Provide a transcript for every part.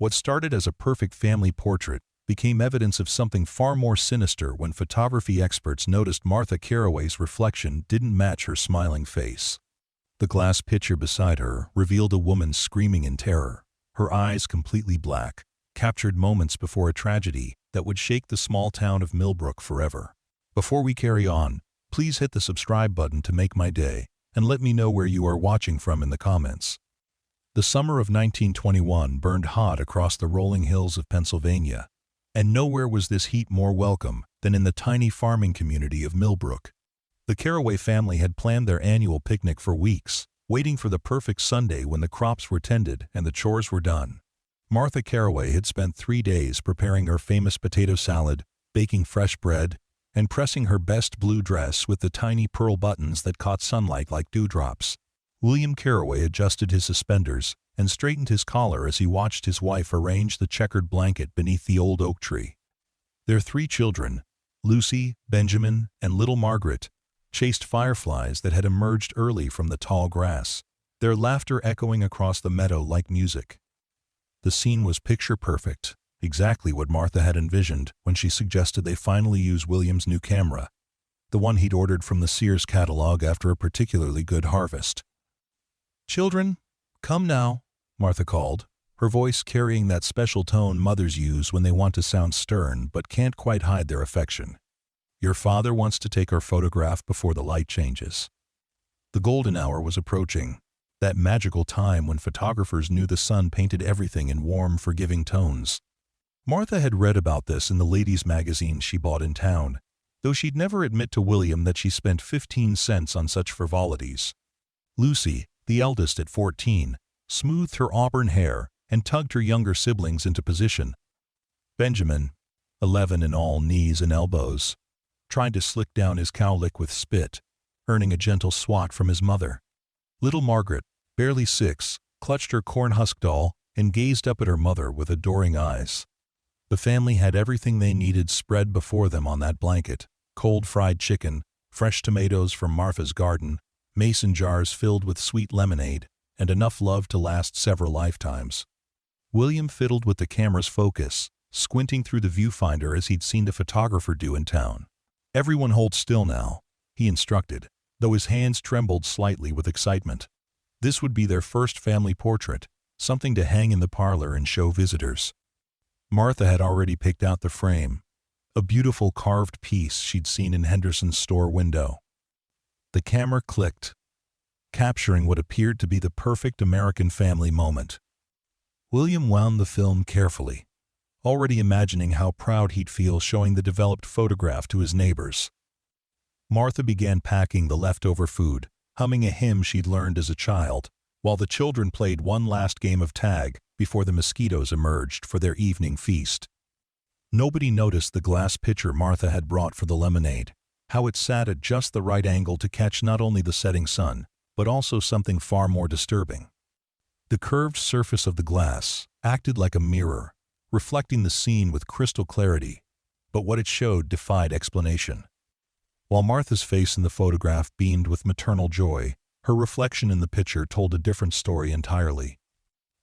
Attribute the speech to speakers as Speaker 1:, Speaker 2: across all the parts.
Speaker 1: What started as a perfect family portrait became evidence of something far more sinister when photography experts noticed Martha Carroway's reflection didn't match her smiling face. The glass picture beside her revealed a woman screaming in terror, her eyes completely black, captured moments before a tragedy that would shake the small town of Millbrook forever. Before we carry on, please hit the subscribe button to make my day, and let me know where you are watching from in the comments. The summer of 1921 burned hot across the rolling hills of Pennsylvania, and nowhere was this heat more welcome than in the tiny farming community of Millbrook. The Carroway family had planned their annual picnic for weeks, waiting for the perfect Sunday when the crops were tended and the chores were done. Martha Carroway had spent 3 days preparing her famous potato salad, baking fresh bread, and pressing her best blue dress with the tiny pearl buttons that caught sunlight like dewdrops. William Carroway adjusted his suspenders and straightened his collar as he watched his wife arrange the checkered blanket beneath the old oak tree. Their 3 children, Lucy, Benjamin, and little Margaret, chased fireflies that had emerged early from the tall grass, their laughter echoing across the meadow like music. The scene was picture perfect, exactly what Martha had envisioned when she suggested they finally use William's new camera, the one he'd ordered from the Sears catalog after a particularly good harvest. "Children, come now," Martha called, her voice carrying that special tone mothers use when they want to sound stern but can't quite hide their affection. "Your father wants to take our photograph before the light changes." The golden hour was approaching, that magical time when photographers knew the sun painted everything in warm, forgiving tones. Martha had read about this in the ladies' magazine she bought in town, though she'd never admit to William that she spent 15 cents on such frivolities. Lucy, the eldest at 14, smoothed her auburn hair and tugged her younger siblings into position. Benjamin, 11 in all knees and elbows, tried to slick down his cowlick with spit, earning a gentle swat from his mother. Little Margaret, barely 6, clutched her corn-husk doll and gazed up at her mother with adoring eyes. The family had everything they needed spread before them on that blanket: cold fried chicken, fresh tomatoes from Martha's garden, mason jars filled with sweet lemonade, and enough love to last several lifetimes. William fiddled with the camera's focus, squinting through the viewfinder as he'd seen the photographer do in town. "Everyone hold still now," he instructed, though his hands trembled slightly with excitement. This would be their first family portrait, something to hang in the parlor and show visitors. Martha had already picked out the frame, a beautiful carved piece she'd seen in Henderson's store window. The camera clicked, capturing what appeared to be the perfect American family moment. William wound the film carefully, already imagining how proud he'd feel showing the developed photograph to his neighbors. Martha began packing the leftover food, humming a hymn she'd learned as a child, while the children played one last game of tag before the mosquitoes emerged for their evening feast. Nobody noticed the glass pitcher Martha had brought for the lemonade, how it sat at just the right angle to catch not only the setting sun, but also something far more disturbing. The curved surface of the glass acted like a mirror, reflecting the scene with crystal clarity, but what it showed defied explanation. While Martha's face in the photograph beamed with maternal joy, her reflection in the picture told a different story entirely.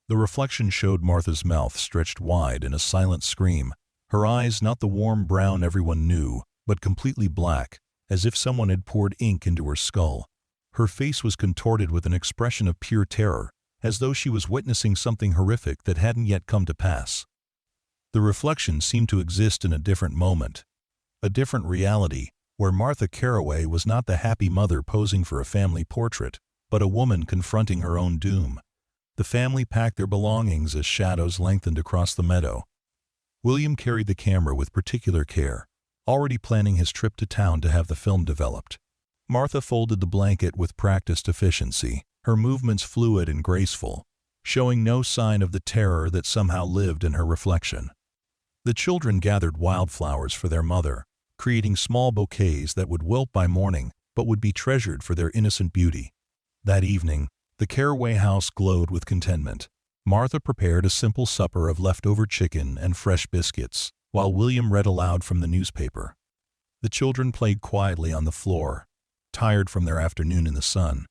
Speaker 1: The reflection showed Martha's mouth stretched wide in a silent scream, her eyes not the warm brown everyone knew, but completely black, as if someone had poured ink into her skull. Her face was contorted with an expression of pure terror, as though she was witnessing something horrific that hadn't yet come to pass. The reflection seemed to exist in a different moment, a different reality, where Martha Carroway was not the happy mother posing for a family portrait, but a woman confronting her own doom. The family packed their belongings as shadows lengthened across the meadow. William carried the camera with particular care, already planning his trip to town to have the film developed. Martha folded the blanket with practiced efficiency, her movements fluid and graceful, showing no sign of the terror that somehow lived in her reflection. The children gathered wildflowers for their mother, creating small bouquets that would wilt by morning but would be treasured for their innocent beauty. That evening, the Carroway house glowed with contentment. Martha prepared a simple supper of leftover chicken and fresh biscuits, while William read aloud from the newspaper. The children played quietly on the floor, tired from their afternoon in the sun.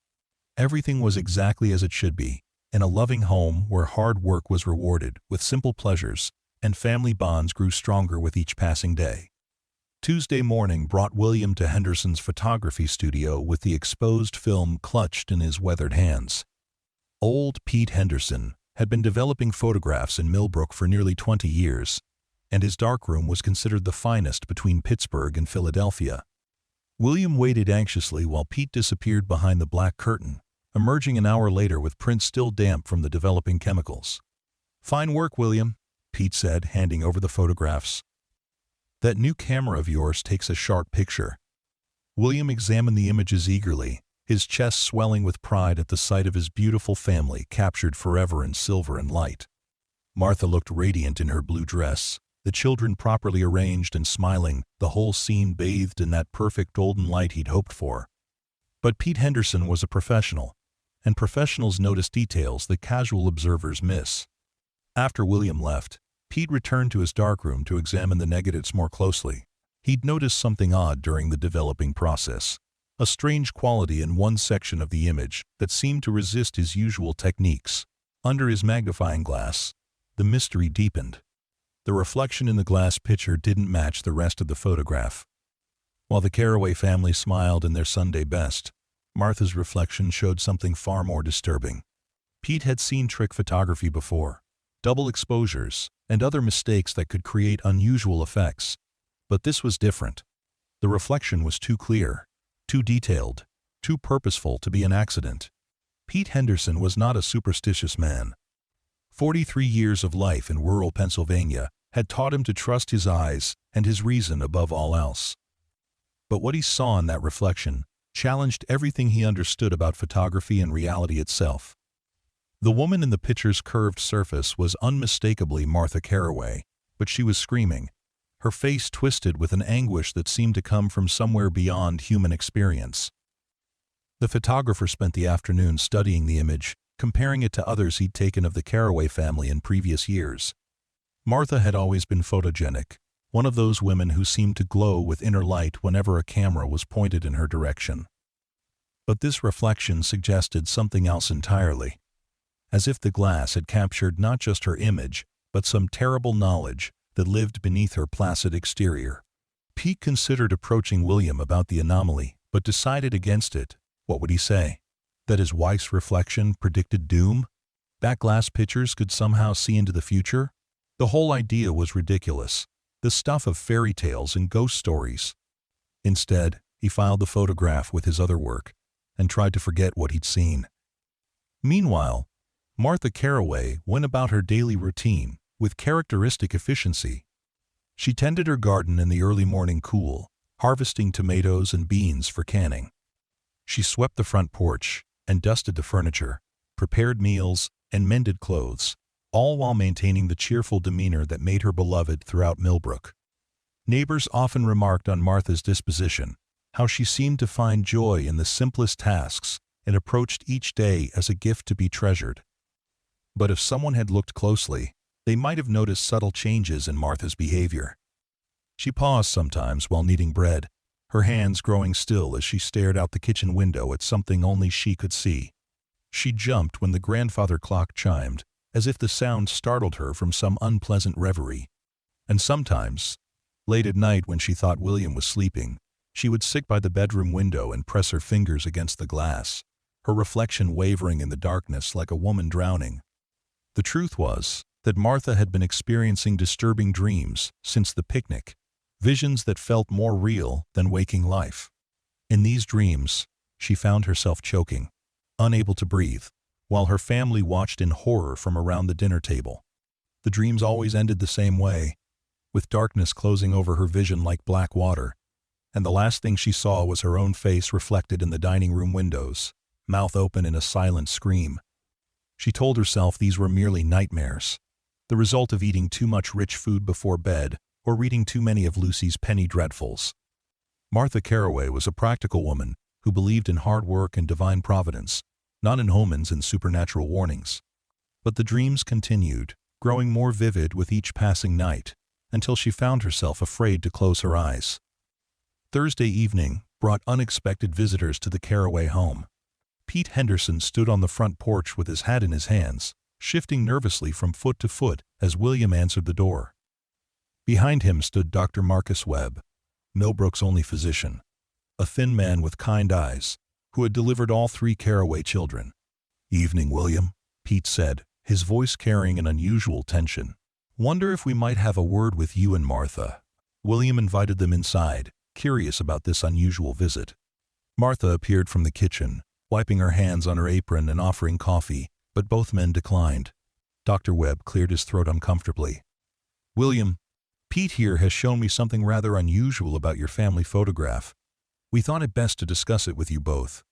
Speaker 1: Everything was exactly as it should be, in a loving home where hard work was rewarded with simple pleasures, and family bonds grew stronger with each passing day. Tuesday morning brought William to Henderson's photography studio with the exposed film clutched in his weathered hands. Old Pete Henderson had been developing photographs in Millbrook for nearly 20 years, and his darkroom was considered the finest between Pittsburgh and Philadelphia. William waited anxiously while Pete disappeared behind the black curtain, emerging an hour later with prints still damp from the developing chemicals. "Fine work, William," Pete said, handing over the photographs. "That new camera of yours takes a sharp picture." William examined the images eagerly, his chest swelling with pride at the sight of his beautiful family captured forever in silver and light. Martha looked radiant in her blue dress, the children properly arranged and smiling, the whole scene bathed in that perfect golden light he'd hoped for. But Pete Henderson was a professional, and professionals notice details that casual observers miss. After William left, Pete returned to his darkroom to examine the negatives more closely. He'd noticed something odd during the developing process, a strange quality in one section of the image that seemed to resist his usual techniques. Under his magnifying glass, the mystery deepened. The reflection in the glass pitcher didn't match the rest of the photograph. While the Carroway family smiled in their Sunday best, Martha's reflection showed something far more disturbing. Pete had seen trick photography before, double exposures, and other mistakes that could create unusual effects. But this was different. The reflection was too clear, too detailed, too purposeful to be an accident. Pete Henderson was not a superstitious man. 43 years of life in rural Pennsylvania had taught him to trust his eyes and his reason above all else. But what he saw in that reflection challenged everything he understood about photography and reality itself. The woman in the picture's curved surface was unmistakably Martha Carroway, but she was screaming, her face twisted with an anguish that seemed to come from somewhere beyond human experience. The photographer spent the afternoon studying the image, comparing it to others he'd taken of the Carroway family in previous years. Martha had always been photogenic, one of those women who seemed to glow with inner light whenever a camera was pointed in her direction. But this reflection suggested something else entirely, as if the glass had captured not just her image, but some terrible knowledge that lived beneath her placid exterior. Pete considered approaching William about the anomaly, but decided against it. What would he say? That his wife's reflection predicted doom? That glass pitchers could somehow see into the future? The whole idea was ridiculous, the stuff of fairy tales and ghost stories. Instead, he filed the photograph with his other work and tried to forget what he'd seen. Meanwhile, Martha Carroway went about her daily routine with characteristic efficiency. She tended her garden in the early morning cool, harvesting tomatoes and beans for canning. She swept the front porch and dusted the furniture, prepared meals, and mended clothes, all while maintaining the cheerful demeanor that made her beloved throughout Millbrook. Neighbors often remarked on Martha's disposition, how she seemed to find joy in the simplest tasks and approached each day as a gift to be treasured. But if someone had looked closely, they might have noticed subtle changes in Martha's behavior. She paused sometimes while kneading bread, her hands growing still as she stared out the kitchen window at something only she could see. She jumped when the grandfather clock chimed, as if the sound startled her from some unpleasant reverie. And sometimes, late at night when she thought William was sleeping, she would sit by the bedroom window and press her fingers against the glass, her reflection wavering in the darkness like a woman drowning. The truth was that Martha had been experiencing disturbing dreams since the picnic, visions that felt more real than waking life. In these dreams, she found herself choking, unable to breathe, while her family watched in horror from around the dinner table. The dreams always ended the same way, with darkness closing over her vision like black water, and the last thing she saw was her own face reflected in the dining room windows, mouth open in a silent scream. She told herself these were merely nightmares, the result of eating too much rich food before bed or reading too many of Lucy's penny dreadfuls. Martha Carroway was a practical woman who believed in hard work and divine providence, not in omens and supernatural warnings. But the dreams continued, growing more vivid with each passing night, until she found herself afraid to close her eyes. Thursday evening brought unexpected visitors to the Carroway home. Pete Henderson stood on the front porch with his hat in his hands, shifting nervously from foot to foot as William answered the door. Behind him stood Dr. Marcus Webb, Millbrook's only physician, a thin man with kind eyes, who had delivered all 3 Carroway children. "Evening, William," Pete said, his voice carrying an unusual tension. "Wonder if we might have a word with you and Martha." William invited them inside, curious about this unusual visit. Martha appeared from the kitchen, wiping her hands on her apron and offering coffee, but both men declined. Dr. Webb cleared his throat uncomfortably. "William, Pete here has shown me something rather unusual about your family photograph. We thought it best to discuss it with you both."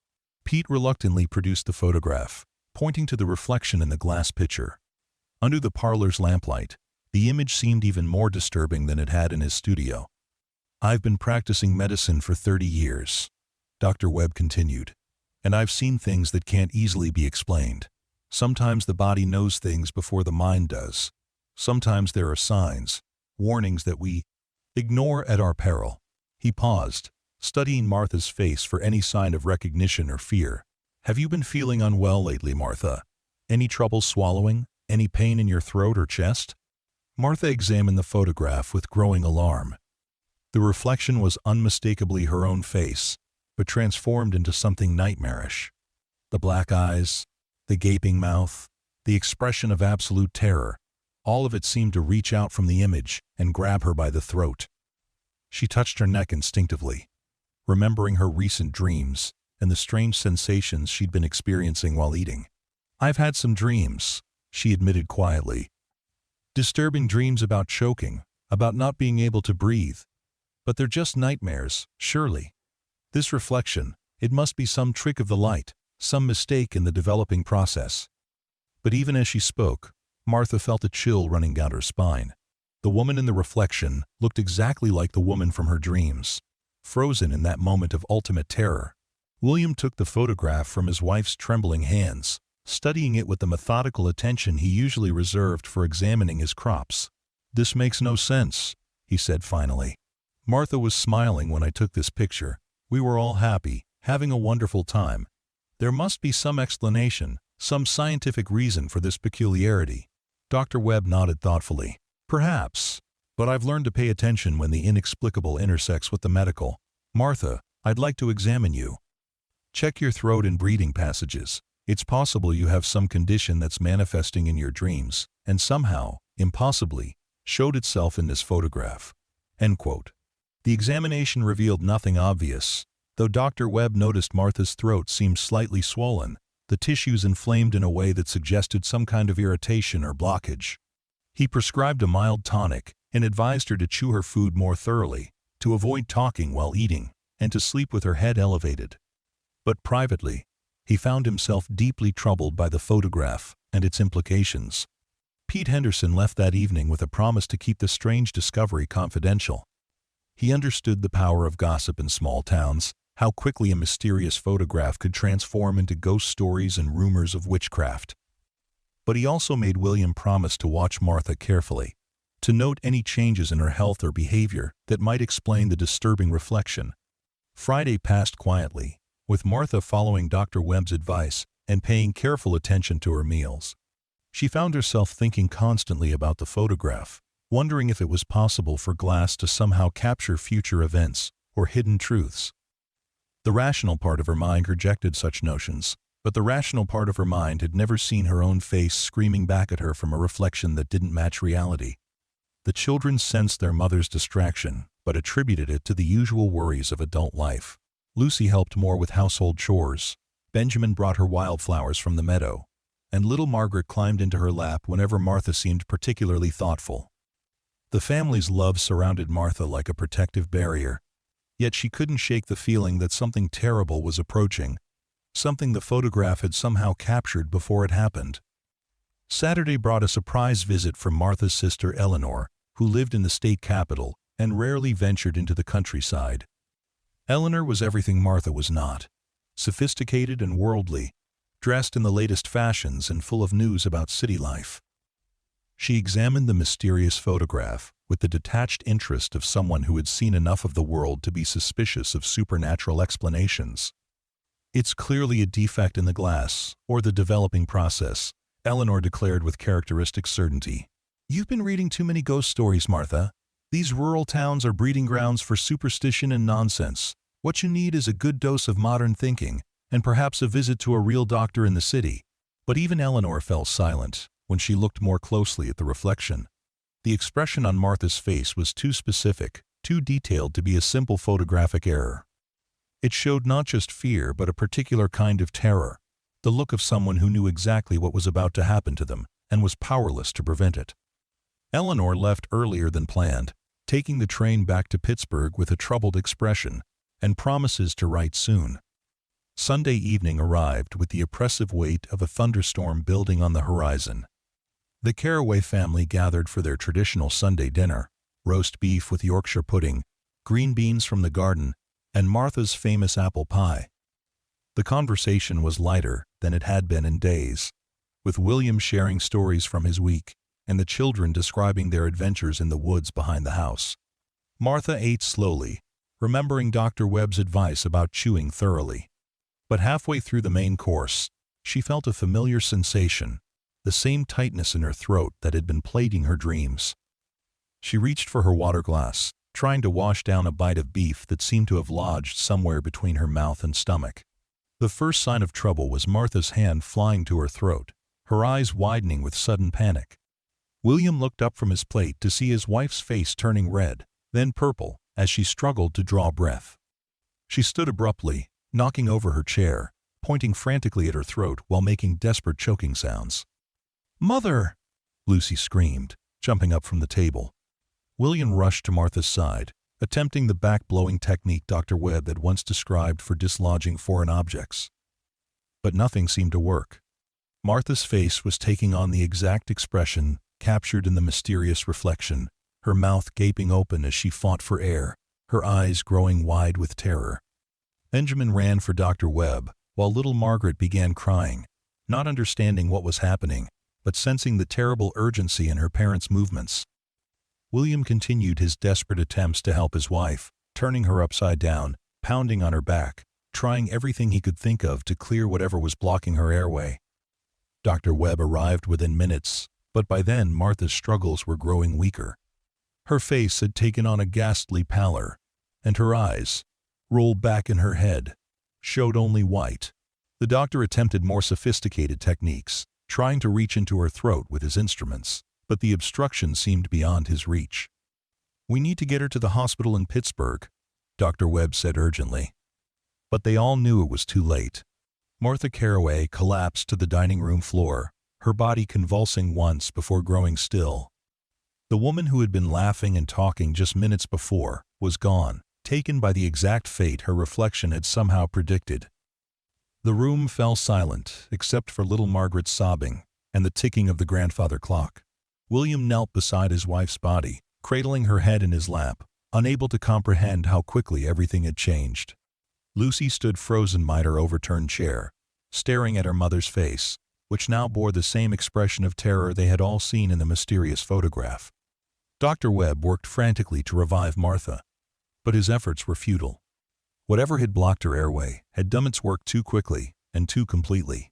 Speaker 1: Pete reluctantly produced the photograph, pointing to the reflection in the glass pitcher. Under the parlor's lamplight, the image seemed even more disturbing than it had in his studio. "I've been practicing medicine for 30 years, Dr. Webb continued, "and I've seen things that can't easily be explained. Sometimes the body knows things before the mind does. Sometimes there are signs, warnings that we ignore at our peril." He paused, studying Martha's face for any sign of recognition or fear. "Have you been feeling unwell lately, Martha? Any trouble swallowing? Any pain in your throat or chest?" Martha examined the photograph with growing alarm. The reflection was unmistakably her own face, but transformed into something nightmarish. The black eyes, the gaping mouth, the expression of absolute terror, all of it seemed to reach out from the image and grab her by the throat. She touched her neck instinctively, remembering her recent dreams and the strange sensations she'd been experiencing while eating. "I've had some dreams," she admitted quietly. "Disturbing dreams about choking, about not being able to breathe. But they're just nightmares, surely. This reflection, it must be some trick of the light, some mistake in the developing process." But even as she spoke, Martha felt a chill running down her spine. The woman in the reflection looked exactly like the woman from her dreams, frozen in that moment of ultimate terror. William took the photograph from his wife's trembling hands, studying it with the methodical attention he usually reserved for examining his crops. "This makes no sense," he said finally. "Martha was smiling when I took this picture. We were all happy, having a wonderful time. There must be some explanation, some scientific reason for this peculiarity." Dr. Webb nodded thoughtfully. "Perhaps, but I've learned to pay attention when the inexplicable intersects with the medical. Martha, I'd like to examine you. Check your throat and breathing passages. It's possible you have some condition that's manifesting in your dreams, and somehow, impossibly, showed itself in this photograph." End quote. The examination revealed nothing obvious, though Dr. Webb noticed Martha's throat seemed slightly swollen, the tissues inflamed in a way that suggested some kind of irritation or blockage. He prescribed a mild tonic and advised her to chew her food more thoroughly, to avoid talking while eating, and to sleep with her head elevated. But privately, he found himself deeply troubled by the photograph and its implications. Pete Henderson left that evening with a promise to keep the strange discovery confidential. He understood the power of gossip in small towns, how quickly a mysterious photograph could transform into ghost stories and rumors of witchcraft. But he also made William promise to watch Martha carefully, to note any changes in her health or behavior that might explain the disturbing reflection. Friday passed quietly, with Martha following Dr. Webb's advice and paying careful attention to her meals. She found herself thinking constantly about the photograph, wondering if it was possible for glass to somehow capture future events or hidden truths. The rational part of her mind rejected such notions, but the rational part of her mind had never seen her own face screaming back at her from a reflection that didn't match reality. The children sensed their mother's distraction, but attributed it to the usual worries of adult life. Lucy helped more with household chores. Benjamin brought her wildflowers from the meadow, and little Margaret climbed into her lap whenever Martha seemed particularly thoughtful. The family's love surrounded Martha like a protective barrier, yet she couldn't shake the feeling that something terrible was approaching, something the photograph had somehow captured before it happened. Saturday brought a surprise visit from Martha's sister Eleanor, who lived in the state capital and rarely ventured into the countryside. Eleanor was everything Martha was not: sophisticated and worldly, dressed in the latest fashions and full of news about city life. She examined the mysterious photograph with the detached interest of someone who had seen enough of the world to be suspicious of supernatural explanations. "It's clearly a defect in the glass, or the developing process," Eleanor declared with characteristic certainty. "You've been reading too many ghost stories, Martha. These rural towns are breeding grounds for superstition and nonsense. What you need is a good dose of modern thinking, and perhaps a visit to a real doctor in the city." But even Eleanor fell silent when she looked more closely at the reflection. The expression on Martha's face was too specific, too detailed to be a simple photographic error. It showed not just fear but a particular kind of terror, the look of someone who knew exactly what was about to happen to them and was powerless to prevent it. Eleanor left earlier than planned, taking the train back to Pittsburgh with a troubled expression and promises to write soon. Sunday evening arrived with the oppressive weight of a thunderstorm building on the horizon. The Carroway family gathered for their traditional Sunday dinner: roast beef with Yorkshire pudding, green beans from the garden, and Martha's famous apple pie. The conversation was lighter than it had been in days, with William sharing stories from his week and the children describing their adventures in the woods behind the house. Martha ate slowly, remembering Dr. Webb's advice about chewing thoroughly. But halfway through the main course, she felt a familiar sensation, the same tightness in her throat that had been plaguing her dreams. She reached for her water glass, trying to wash down a bite of beef that seemed to have lodged somewhere between her mouth and stomach. The first sign of trouble was Martha's hand flying to her throat, her eyes widening with sudden panic. William looked up from his plate to see his wife's face turning red, then purple, as she struggled to draw breath. She stood abruptly, knocking over her chair, pointing frantically at her throat while making desperate choking sounds. "Mother!" Lucy screamed, jumping up from the table. William rushed to Martha's side, attempting the back-blowing technique Dr. Webb had once described for dislodging foreign objects. But nothing seemed to work. Martha's face was taking on the exact expression captured in the mysterious reflection, her mouth gaping open as she fought for air, her eyes growing wide with terror. Benjamin ran for Dr. Webb, while little Margaret began crying, not understanding what was happening, but sensing the terrible urgency in her parents' movements. William continued his desperate attempts to help his wife, turning her upside down, pounding on her back, trying everything he could think of to clear whatever was blocking her airway. Dr. Webb arrived within minutes, but by then Martha's struggles were growing weaker. Her face had taken on a ghastly pallor, and her eyes, rolled back in her head, showed only white. The doctor attempted more sophisticated techniques, trying to reach into her throat with his instruments, but the obstruction seemed beyond his reach. "We need to get her to the hospital in Pittsburgh," Dr. Webb said urgently. But they all knew it was too late. Martha Carroway collapsed to the dining room floor, her body convulsing once before growing still. The woman who had been laughing and talking just minutes before was gone, taken by the exact fate her reflection had somehow predicted. The room fell silent, except for little Margaret's sobbing and the ticking of the grandfather clock. William knelt beside his wife's body, cradling her head in his lap, unable to comprehend how quickly everything had changed. Lucy stood frozen by her overturned chair, staring at her mother's face, which now bore the same expression of terror they had all seen in the mysterious photograph. Dr. Webb worked frantically to revive Martha, but his efforts were futile. Whatever had blocked her airway had done its work too quickly and too completely.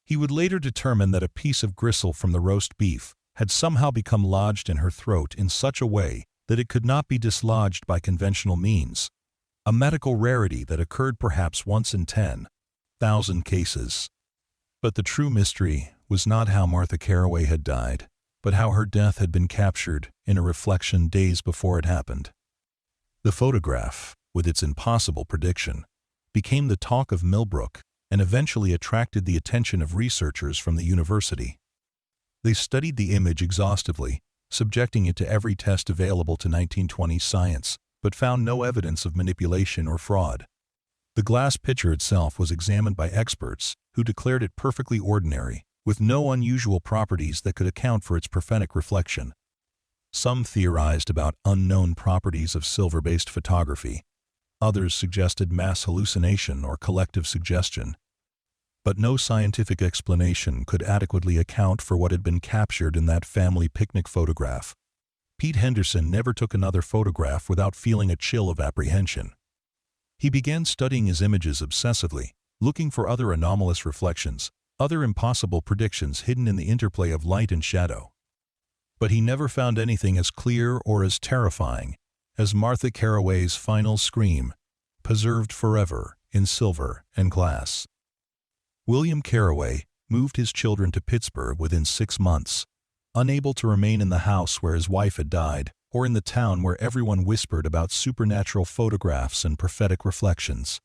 Speaker 1: He would later determine that a piece of gristle from the roast beef had somehow become lodged in her throat in such a way that it could not be dislodged by conventional means, a medical rarity that occurred perhaps once in 10,000 cases. But the true mystery was not how Martha Carroway had died, but how her death had been captured in a reflection days before it happened. The photograph, with its impossible prediction, became the talk of Millbrook and eventually attracted the attention of researchers from the university. They studied the image exhaustively, subjecting it to every test available to 1920s science, but found no evidence of manipulation or fraud. The glass pitcher itself was examined by experts who declared it perfectly ordinary, with no unusual properties that could account for its prophetic reflection. Some theorized about unknown properties of silver-based photography. Others suggested mass hallucination or collective suggestion. But no scientific explanation could adequately account for what had been captured in that family picnic photograph. Pete Henderson never took another photograph without feeling a chill of apprehension. He began studying his images obsessively, looking for other anomalous reflections, other impossible predictions hidden in the interplay of light and shadow. But he never found anything as clear or as terrifying as Martha Carroway's final scream, preserved forever in silver and glass. William Carroway moved his children to Pittsburgh within 6 months, unable to remain in the house where his wife had died, or in the town where everyone whispered about supernatural photographs and prophetic reflections.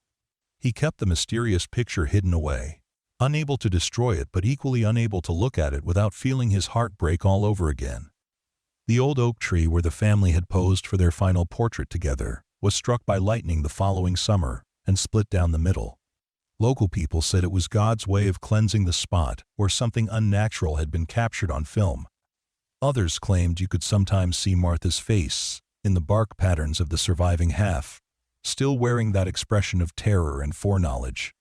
Speaker 1: He kept the mysterious picture hidden away, unable to destroy it but equally unable to look at it without feeling his heart break all over again. The old oak tree where the family had posed for their final portrait together was struck by lightning the following summer and split down the middle. Local people said it was God's way of cleansing the spot where something unnatural had been captured on film. Others claimed you could sometimes see Martha's face in the bark patterns of the surviving half, still wearing that expression of terror and foreknowledge.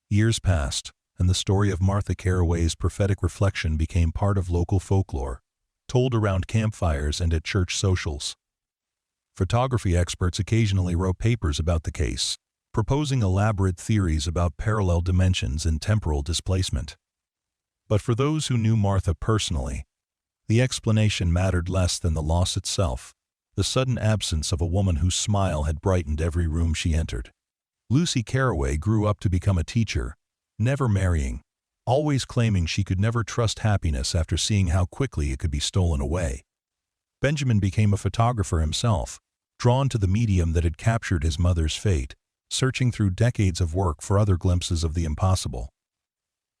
Speaker 1: Years passed, and the story of Martha Carroway's prophetic reflection became part of local folklore, told around campfires and at church socials. Photography experts occasionally wrote papers about the case, proposing elaborate theories about parallel dimensions and temporal displacement. But for those who knew Martha personally, the explanation mattered less than the loss itself, the sudden absence of a woman whose smile had brightened every room she entered. Lucy Carroway grew up to become a teacher, never marrying, always claiming she could never trust happiness after seeing how quickly it could be stolen away. Benjamin became a photographer himself, drawn to the medium that had captured his mother's fate, searching through decades of work for other glimpses of the impossible.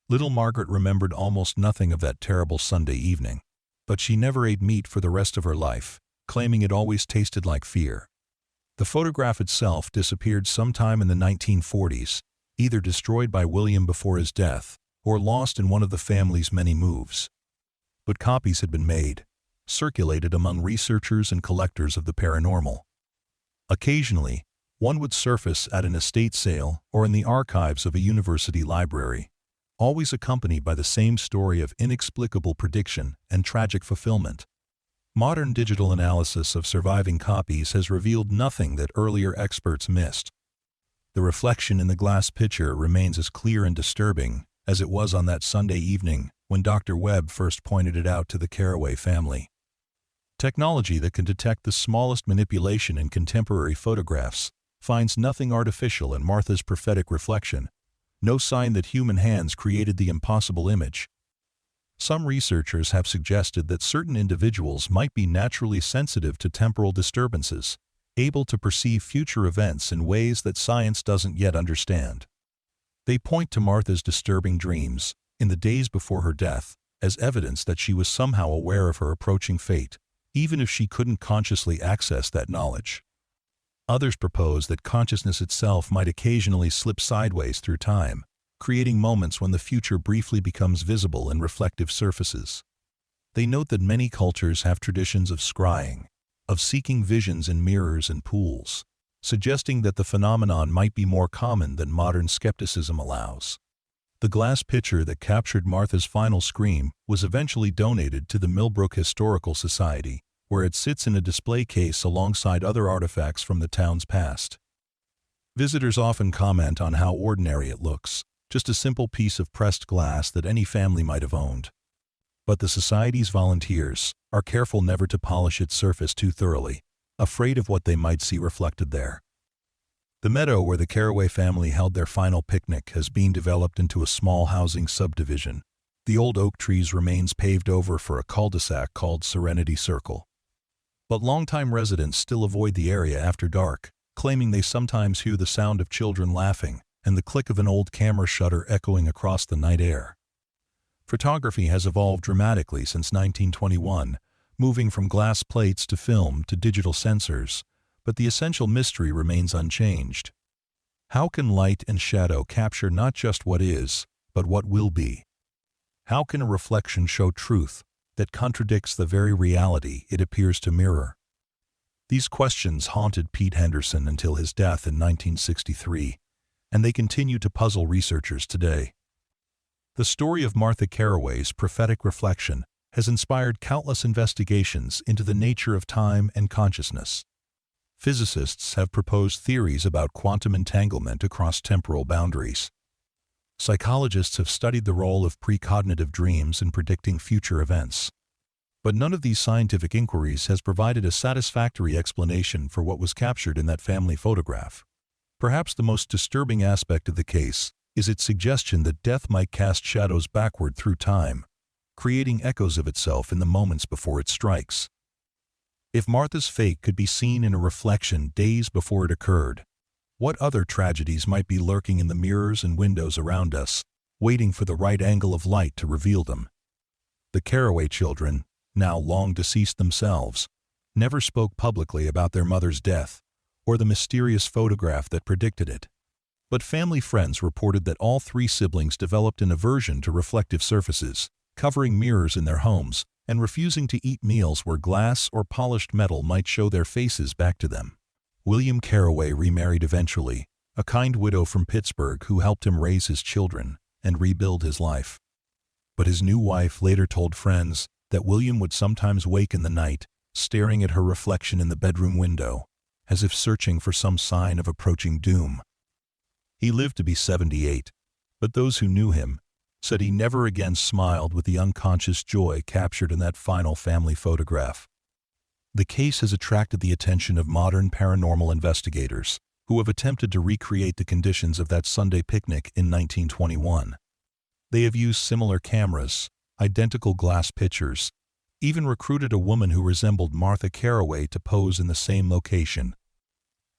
Speaker 1: Little Margaret remembered almost nothing of that terrible Sunday evening, but she never ate meat for the rest of her life, claiming it always tasted like fear. The photograph itself disappeared sometime in the 1940s, either destroyed by William before his death or lost in one of the family's many moves. But copies had been made, circulated among researchers and collectors of the paranormal. Occasionally, one would surface at an estate sale or in the archives of a university library, always accompanied by the same story of inexplicable prediction and tragic fulfillment. Modern digital analysis of surviving copies has revealed nothing that earlier experts missed. The reflection in the glass pitcher remains as clear and disturbing as it was on that Sunday evening when Dr. Webb first pointed it out to the Carroway family. Technology that can detect the smallest manipulation in contemporary photographs finds nothing artificial in Martha's prophetic reflection, no sign that human hands created the impossible image. Some researchers have suggested that certain individuals might be naturally sensitive to temporal disturbances, able to perceive future events in ways that science doesn't yet understand. They point to Martha's disturbing dreams, in the days before her death, as evidence that she was somehow aware of her approaching fate, even if she couldn't consciously access that knowledge. Others propose that consciousness itself might occasionally slip sideways through time, creating moments when the future briefly becomes visible in reflective surfaces. They note that many cultures have traditions of scrying, of seeking visions in mirrors and pools, suggesting that the phenomenon might be more common than modern skepticism allows. The glass pitcher that captured Martha's final scream was eventually donated to the Millbrook Historical Society, where it sits in a display case alongside other artifacts from the town's past. Visitors often comment on how ordinary it looks, just a simple piece of pressed glass that any family might have owned. But the Society's volunteers are careful never to polish its surface too thoroughly, afraid of what they might see reflected there. The meadow where the Carroway family held their final picnic has been developed into a small housing subdivision. The old oak trees remains paved over for a cul-de-sac called Serenity Circle. But longtime residents still avoid the area after dark, claiming they sometimes hear the sound of children laughing and the click of an old camera shutter echoing across the night air. Photography has evolved dramatically since 1921, moving from glass plates to film to digital sensors, but the essential mystery remains unchanged. How can light and shadow capture not just what is, but what will be? How can a reflection show truth that contradicts the very reality it appears to mirror? These questions haunted Pete Henderson until his death in 1963, and they continue to puzzle researchers today. The story of Martha Carroway's prophetic reflection has inspired countless investigations into the nature of time and consciousness. Physicists have proposed theories about quantum entanglement across temporal boundaries, Psychologists have studied the role of precognitive dreams in predicting future events. But none of these scientific inquiries has provided a satisfactory explanation for what was captured in that family photograph. Perhaps the most disturbing aspect of the case is its suggestion that death might cast shadows backward through time, creating echoes of itself in the moments before it strikes. If Martha's fate could be seen in a reflection days before it occurred, what other tragedies might be lurking in the mirrors and windows around us, waiting for the right angle of light to reveal them? The Carroway children, now long deceased themselves, never spoke publicly about their mother's death or the mysterious photograph that predicted it. But family friends reported that all three siblings developed an aversion to reflective surfaces, covering mirrors in their homes, and refusing to eat meals where glass or polished metal might show their faces back to them. William Carroway remarried eventually, a kind widow from Pittsburgh who helped him raise his children and rebuild his life. But his new wife later told friends that William would sometimes wake in the night, staring at her reflection in the bedroom window, as if searching for some sign of approaching doom. He lived to be 78, but those who knew him said he never again smiled with the unconscious joy captured in that final family photograph. The case has attracted the attention of modern paranormal investigators, who have attempted to recreate the conditions of that Sunday picnic in 1921. They have used similar cameras, identical glass pitchers, even recruited a woman who resembled Martha Carroway to pose in the same location.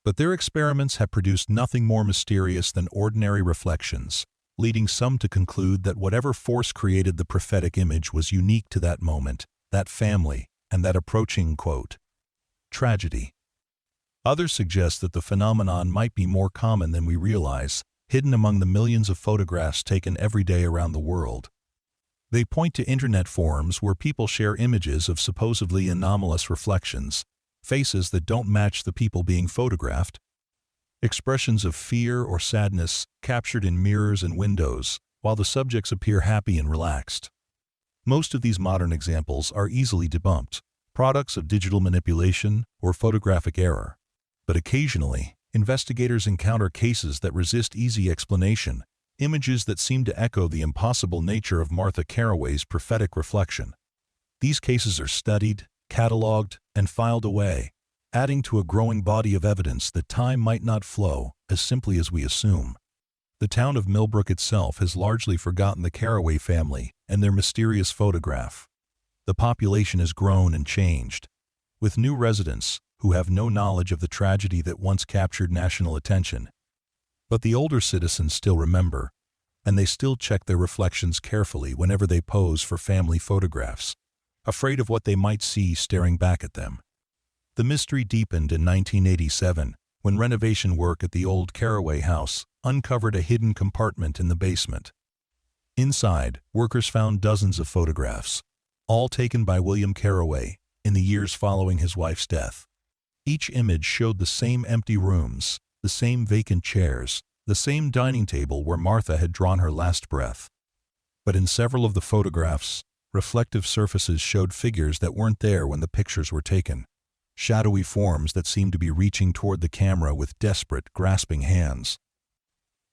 Speaker 1: But their experiments have produced nothing more mysterious than ordinary reflections, leading some to conclude that whatever force created the prophetic image was unique to that moment, that family, and that approaching, quote, tragedy. Others suggest that the phenomenon might be more common than we realize, hidden among the millions of photographs taken every day around the world. They point to internet forums where people share images of supposedly anomalous reflections, faces that don't match the people being photographed, expressions of fear or sadness captured in mirrors and windows, while the subjects appear happy and relaxed. Most of these modern examples are easily debunked, products of digital manipulation or photographic error. But occasionally, investigators encounter cases that resist easy explanation, images that seem to echo the impossible nature of Martha Carroway's prophetic reflection. These cases are studied, cataloged, and filed away, adding to a growing body of evidence that time might not flow as simply as we assume. The town of Millbrook itself has largely forgotten the Carroway family and their mysterious photograph. The population has grown and changed, with new residents who have no knowledge of the tragedy that once captured national attention. But the older citizens still remember, and they still check their reflections carefully whenever they pose for family photographs, afraid of what they might see staring back at them. The mystery deepened in 1987 when renovation work at the old Carroway house uncovered a hidden compartment in the basement. Inside, workers found dozens of photographs, all taken by William Carroway in the years following his wife's death. Each image showed the same empty rooms, the same vacant chairs, the same dining table where Martha had drawn her last breath. But in several of the photographs, reflective surfaces showed figures that weren't there when the pictures were taken, shadowy forms that seemed to be reaching toward the camera with desperate, grasping hands.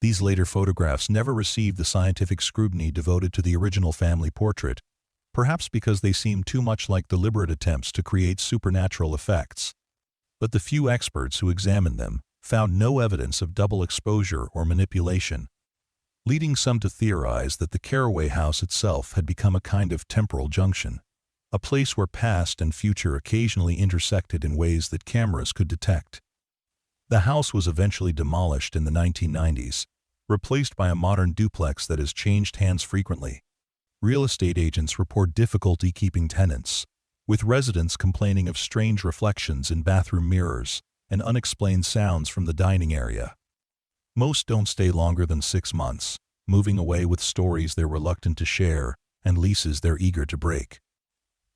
Speaker 1: These later photographs never received the scientific scrutiny devoted to the original family portrait, perhaps because they seemed too much like deliberate attempts to create supernatural effects. But the few experts who examined them found no evidence of double exposure or manipulation, leading some to theorize that the Carroway house itself had become a kind of temporal junction, a place where past and future occasionally intersected in ways that cameras could detect. The house was eventually demolished in the 1990s, replaced by a modern duplex that has changed hands frequently. Real estate agents report difficulty keeping tenants, with residents complaining of strange reflections in bathroom mirrors and unexplained sounds from the dining area. Most don't stay longer than 6 months, moving away with stories they're reluctant to share and leases they're eager to break.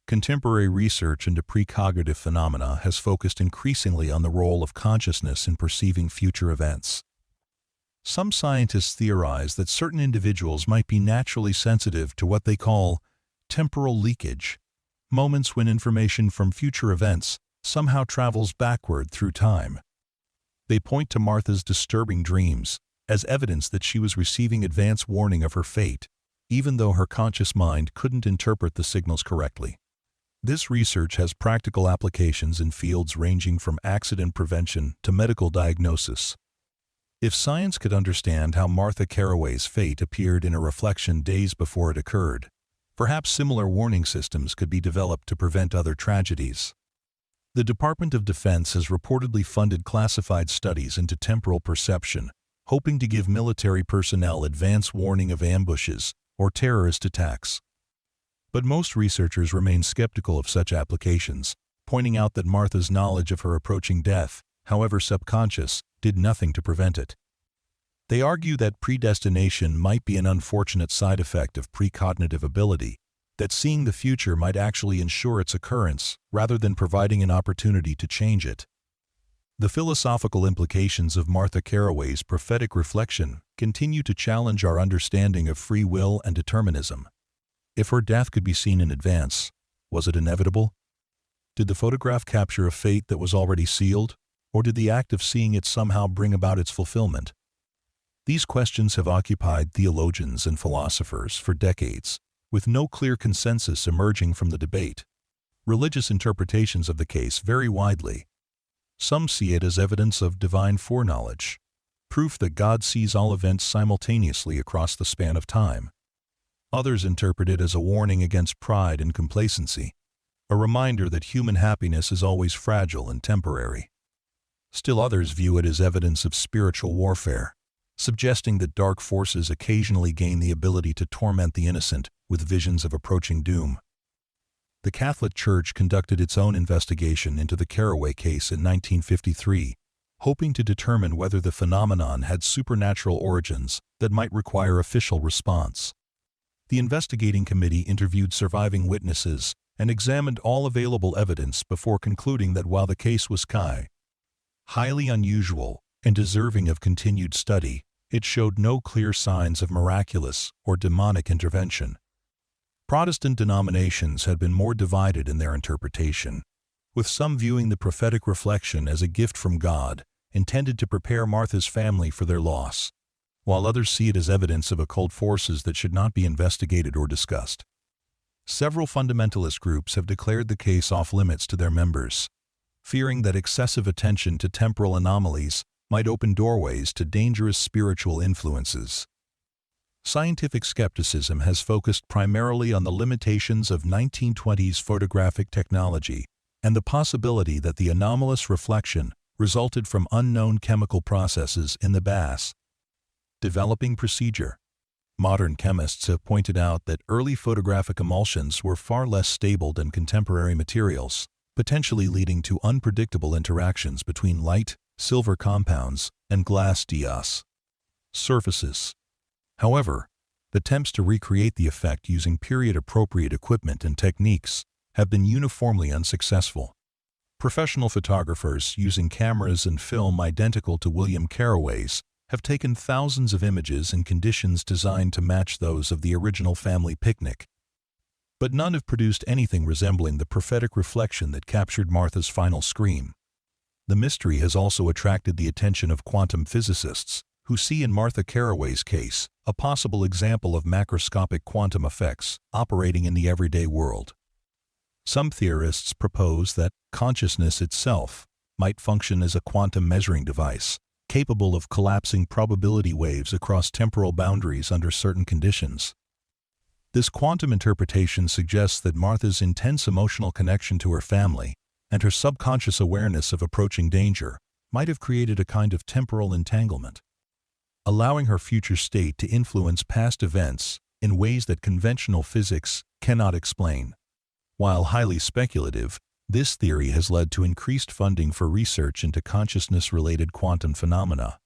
Speaker 1: Contemporary research into precognitive phenomena has focused increasingly on the role of consciousness in perceiving future events. Some scientists theorize that certain individuals might be naturally sensitive to what they call temporal leakage, moments when information from future events somehow travels backward through time. They point to Martha's disturbing dreams as evidence that she was receiving advance warning of her fate, even though her conscious mind couldn't interpret the signals correctly. This research has practical applications in fields ranging from accident prevention to medical diagnosis. If science could understand how Martha Carroway's fate appeared in a reflection days before it occurred, perhaps similar warning systems could be developed to prevent other tragedies. The Department of Defense has reportedly funded classified studies into temporal perception, hoping to give military personnel advance warning of ambushes or terrorist attacks. But most researchers remain skeptical of such applications, pointing out that Martha's knowledge of her approaching death, however subconscious, did nothing to prevent it. They argue that predestination might be an unfortunate side effect of precognitive ability, that seeing the future might actually ensure its occurrence rather than providing an opportunity to change it. The philosophical implications of Martha Carroway's prophetic reflection continue to challenge our understanding of free will and determinism. If her death could be seen in advance, was it inevitable? Did the photograph capture a fate that was already sealed, or did the act of seeing it somehow bring about its fulfillment? These questions have occupied theologians and philosophers for decades, with no clear consensus emerging from the debate. Religious interpretations of the case vary widely. Some see it as evidence of divine foreknowledge, proof that God sees all events simultaneously across the span of time. Others interpret it as a warning against pride and complacency, a reminder that human happiness is always fragile and temporary. Still others view it as evidence of spiritual warfare, suggesting that dark forces occasionally gain the ability to torment the innocent with visions of approaching doom. The Catholic Church conducted its own investigation into the Carroway case in 1953, hoping to determine whether the phenomenon had supernatural origins that might require official response. The investigating committee interviewed surviving witnesses and examined all available evidence before concluding that while the case was highly unusual and deserving of continued study, it showed no clear signs of miraculous or demonic intervention. Protestant denominations had been more divided in their interpretation, with some viewing the prophetic reflection as a gift from God intended to prepare Martha's family for their loss, while others see it as evidence of occult forces that should not be investigated or discussed. Several fundamentalist groups have declared the case off-limits to their members, fearing that excessive attention to temporal anomalies might open doorways to dangerous spiritual influences. Scientific skepticism has focused primarily on the limitations of 1920s photographic technology and the possibility that the anomalous reflection resulted from unknown chemical processes in the bass developing procedure. Modern chemists have pointed out that early photographic emulsions were far less stable than contemporary materials, potentially leading to unpredictable interactions between light, silver compounds, and glass surfaces. However, attempts to recreate the effect using period-appropriate equipment and techniques have been uniformly unsuccessful. Professional photographers using cameras and film identical to William Carroway's have taken thousands of images in conditions designed to match those of the original family picnic. But none have produced anything resembling the prophetic reflection that captured Martha's final scream. The mystery has also attracted the attention of quantum physicists, who see in Martha Carroway's case a possible example of macroscopic quantum effects operating in the everyday world. Some theorists propose that consciousness itself might function as a quantum measuring device, capable of collapsing probability waves across temporal boundaries under certain conditions. This quantum interpretation suggests that Martha's intense emotional connection to her family and her subconscious awareness of approaching danger might have created a kind of temporal entanglement, allowing her future state to influence past events in ways that conventional physics cannot explain. While highly speculative, this theory has led to increased funding for research into consciousness-related quantum phenomena.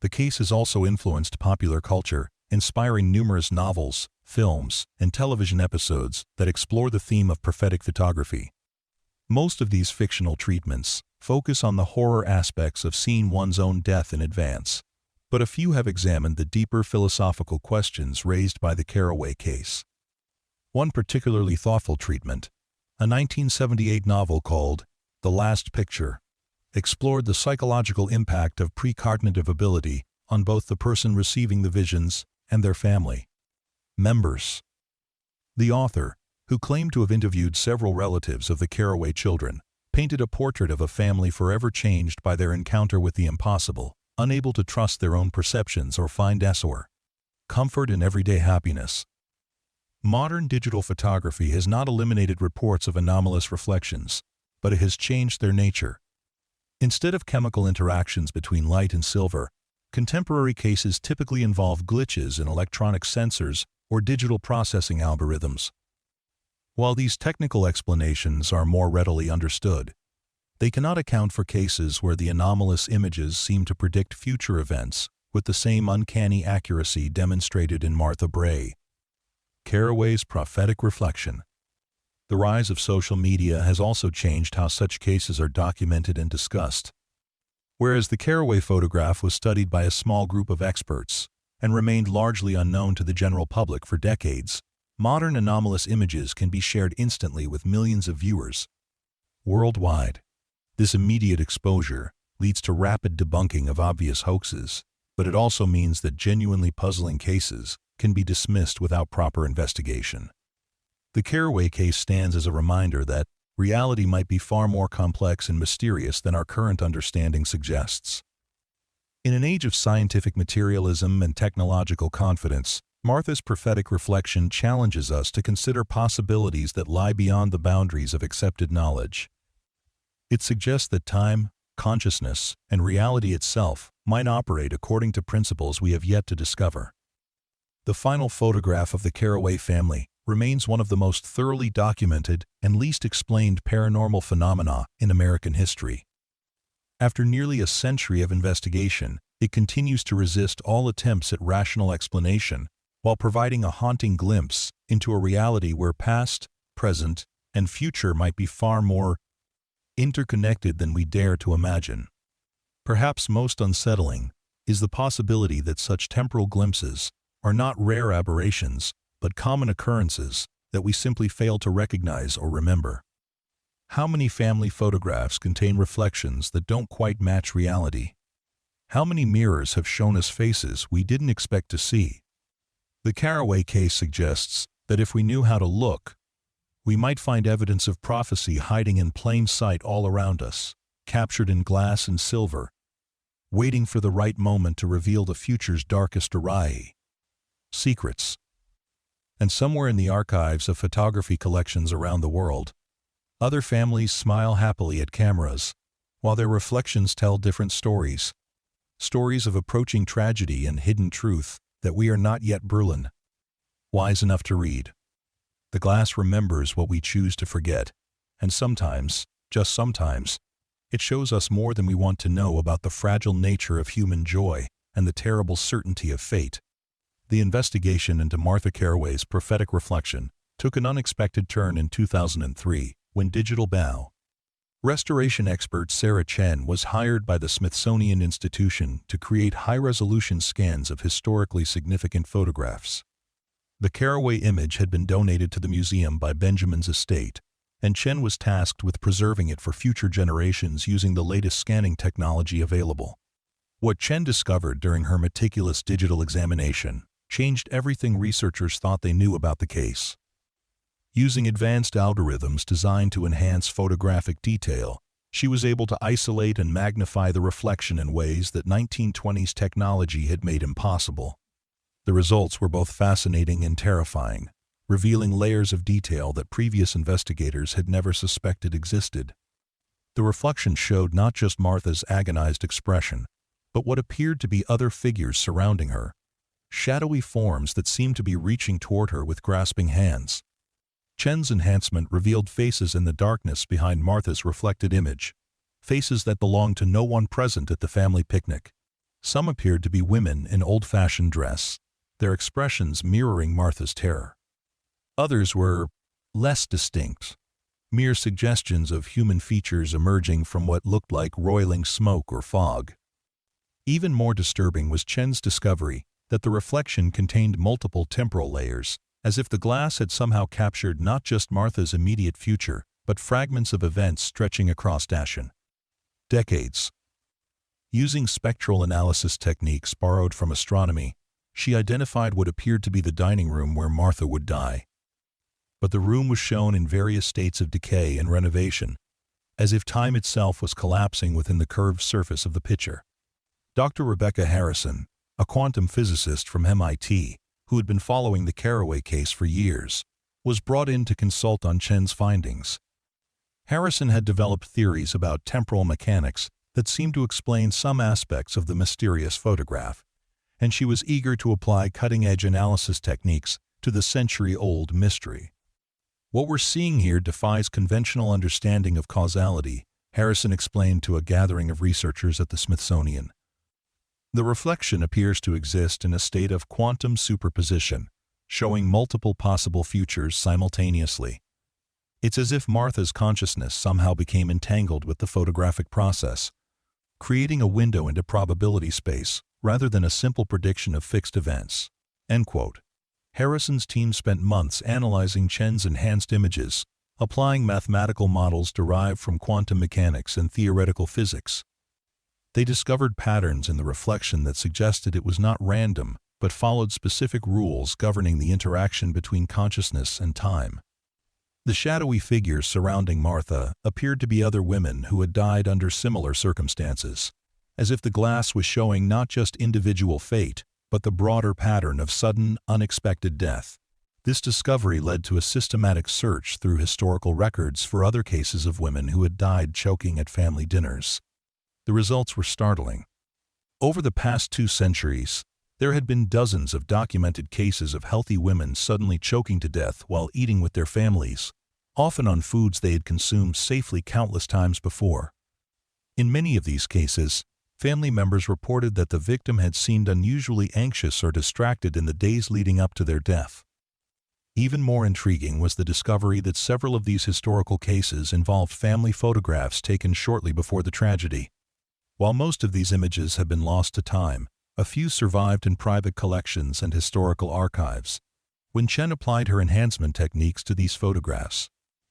Speaker 1: The case has also influenced popular culture, inspiring numerous novels, films, and television episodes that explore the theme of prophetic photography. Most of these fictional treatments focus on the horror aspects of seeing one's own death in advance, but a few have examined the deeper philosophical questions raised by the Carroway case. One particularly thoughtful treatment, a 1978 novel called The Last Picture, explored the psychological impact of precognitive ability on both the person receiving the visions and their family members. The author, who claimed to have interviewed several relatives of the Carroway children, painted a portrait of a family forever changed by their encounter with the impossible, unable to trust their own perceptions or find comfort in everyday happiness. Modern digital photography has not eliminated reports of anomalous reflections, but it has changed their nature. Instead of chemical interactions between light and silver, contemporary cases typically involve glitches in electronic sensors or digital processing algorithms. While these technical explanations are more readily understood, they cannot account for cases where the anomalous images seem to predict future events with the same uncanny accuracy demonstrated in Martha Bray. Carroway's prophetic reflection. The rise of social media has also changed how such cases are documented and discussed. Whereas the Carroway photograph was studied by a small group of experts and remained largely unknown to the general public for decades, modern anomalous images can be shared instantly with millions of viewers worldwide. This immediate exposure leads to rapid debunking of obvious hoaxes, but it also means that genuinely puzzling cases can be dismissed without proper investigation. The Carroway case stands as a reminder that reality might be far more complex and mysterious than our current understanding suggests. In an age of scientific materialism and technological confidence, Martha's prophetic reflection challenges us to consider possibilities that lie beyond the boundaries of accepted knowledge. It suggests that time, consciousness, and reality itself might operate according to principles we have yet to discover. The final photograph of the Carroway family remains one of the most thoroughly documented and least explained paranormal phenomena in American history. After nearly a century of investigation, it continues to resist all attempts at rational explanation, while providing a haunting glimpse into a reality where past, present, and future might be far more interconnected than we dare to imagine. Perhaps most unsettling is the possibility that such temporal glimpses are not rare aberrations, but common occurrences that we simply fail to recognize or remember. How many family photographs contain reflections that don't quite match reality? How many mirrors have shown us faces we didn't expect to see? The Carroway case suggests that if we knew how to look, we might find evidence of prophecy hiding in plain sight all around us, captured in glass and silver, waiting for the right moment to reveal the future's darkest secrets. And somewhere in the archives of photography collections around the world, other families smile happily at cameras, while their reflections tell different stories of approaching tragedy and hidden truth that we are not yet wise enough to read. The glass remembers what we choose to forget, and sometimes, just sometimes, it shows us more than we want to know about the fragile nature of human joy and the terrible certainty of fate. The investigation into Martha Carroway's prophetic reflection took an unexpected turn in 2003 when digital restoration expert Sarah Chen was hired by the Smithsonian Institution to create high-resolution scans of historically significant photographs. The Carroway image had been donated to the museum by Benjamin's estate, and Chen was tasked with preserving it for future generations using the latest scanning technology available. What Chen discovered during her meticulous digital examination changed everything researchers thought they knew about the case. Using advanced algorithms designed to enhance photographic detail, she was able to isolate and magnify the reflection in ways that 1920s technology had made impossible. The results were both fascinating and terrifying, revealing layers of detail that previous investigators had never suspected existed. The reflection showed not just Martha's agonized expression, but what appeared to be other figures surrounding her, shadowy forms that seemed to be reaching toward her with grasping hands. Chen's enhancement revealed faces in the darkness behind Martha's reflected image, faces that belonged to no one present at the family picnic. Some appeared to be women in old-fashioned dress, their expressions mirroring Martha's terror. Others were less distinct, mere suggestions of human features emerging from what looked like roiling smoke or fog. Even more disturbing was Chen's discovery that the reflection contained multiple temporal layers, as if the glass had somehow captured not just Martha's immediate future, but fragments of events stretching across decades. Using spectral analysis techniques borrowed from astronomy, she identified what appeared to be the dining room where Martha would die. But the room was shown in various states of decay and renovation, as if time itself was collapsing within the curved surface of the picture. Dr. Rebecca Harrison, a quantum physicist from MIT, who had been following the Carroway case for years, was brought in to consult on Chen's findings. Harrison had developed theories about temporal mechanics that seemed to explain some aspects of the mysterious photograph, and she was eager to apply cutting-edge analysis techniques to the century-old mystery. "What we're seeing here defies conventional understanding of causality," Harrison explained to a gathering of researchers at the Smithsonian. "The reflection appears to exist in a state of quantum superposition, showing multiple possible futures simultaneously. It's as if Martha's consciousness somehow became entangled with the photographic process, creating a window into probability space rather than a simple prediction of fixed events." End quote. Harrison's team spent months analyzing Chen's enhanced images, applying mathematical models derived from quantum mechanics and theoretical physics. They discovered patterns in the reflection that suggested it was not random, but followed specific rules governing the interaction between consciousness and time. The shadowy figures surrounding Martha appeared to be other women who had died under similar circumstances, as if the glass was showing not just individual fate, but the broader pattern of sudden, unexpected death. This discovery led to a systematic search through historical records for other cases of women who had died choking at family dinners. The results were startling. Over the past 2 centuries, there had been dozens of documented cases of healthy women suddenly choking to death while eating with their families, often on foods they had consumed safely countless times before. In many of these cases, family members reported that the victim had seemed unusually anxious or distracted in the days leading up to their death. Even more intriguing was the discovery that several of these historical cases involved family photographs taken shortly before the tragedy. While most of these images have been lost to time, a few survived in private collections and historical archives. When Chen applied her enhancement techniques to these photographs,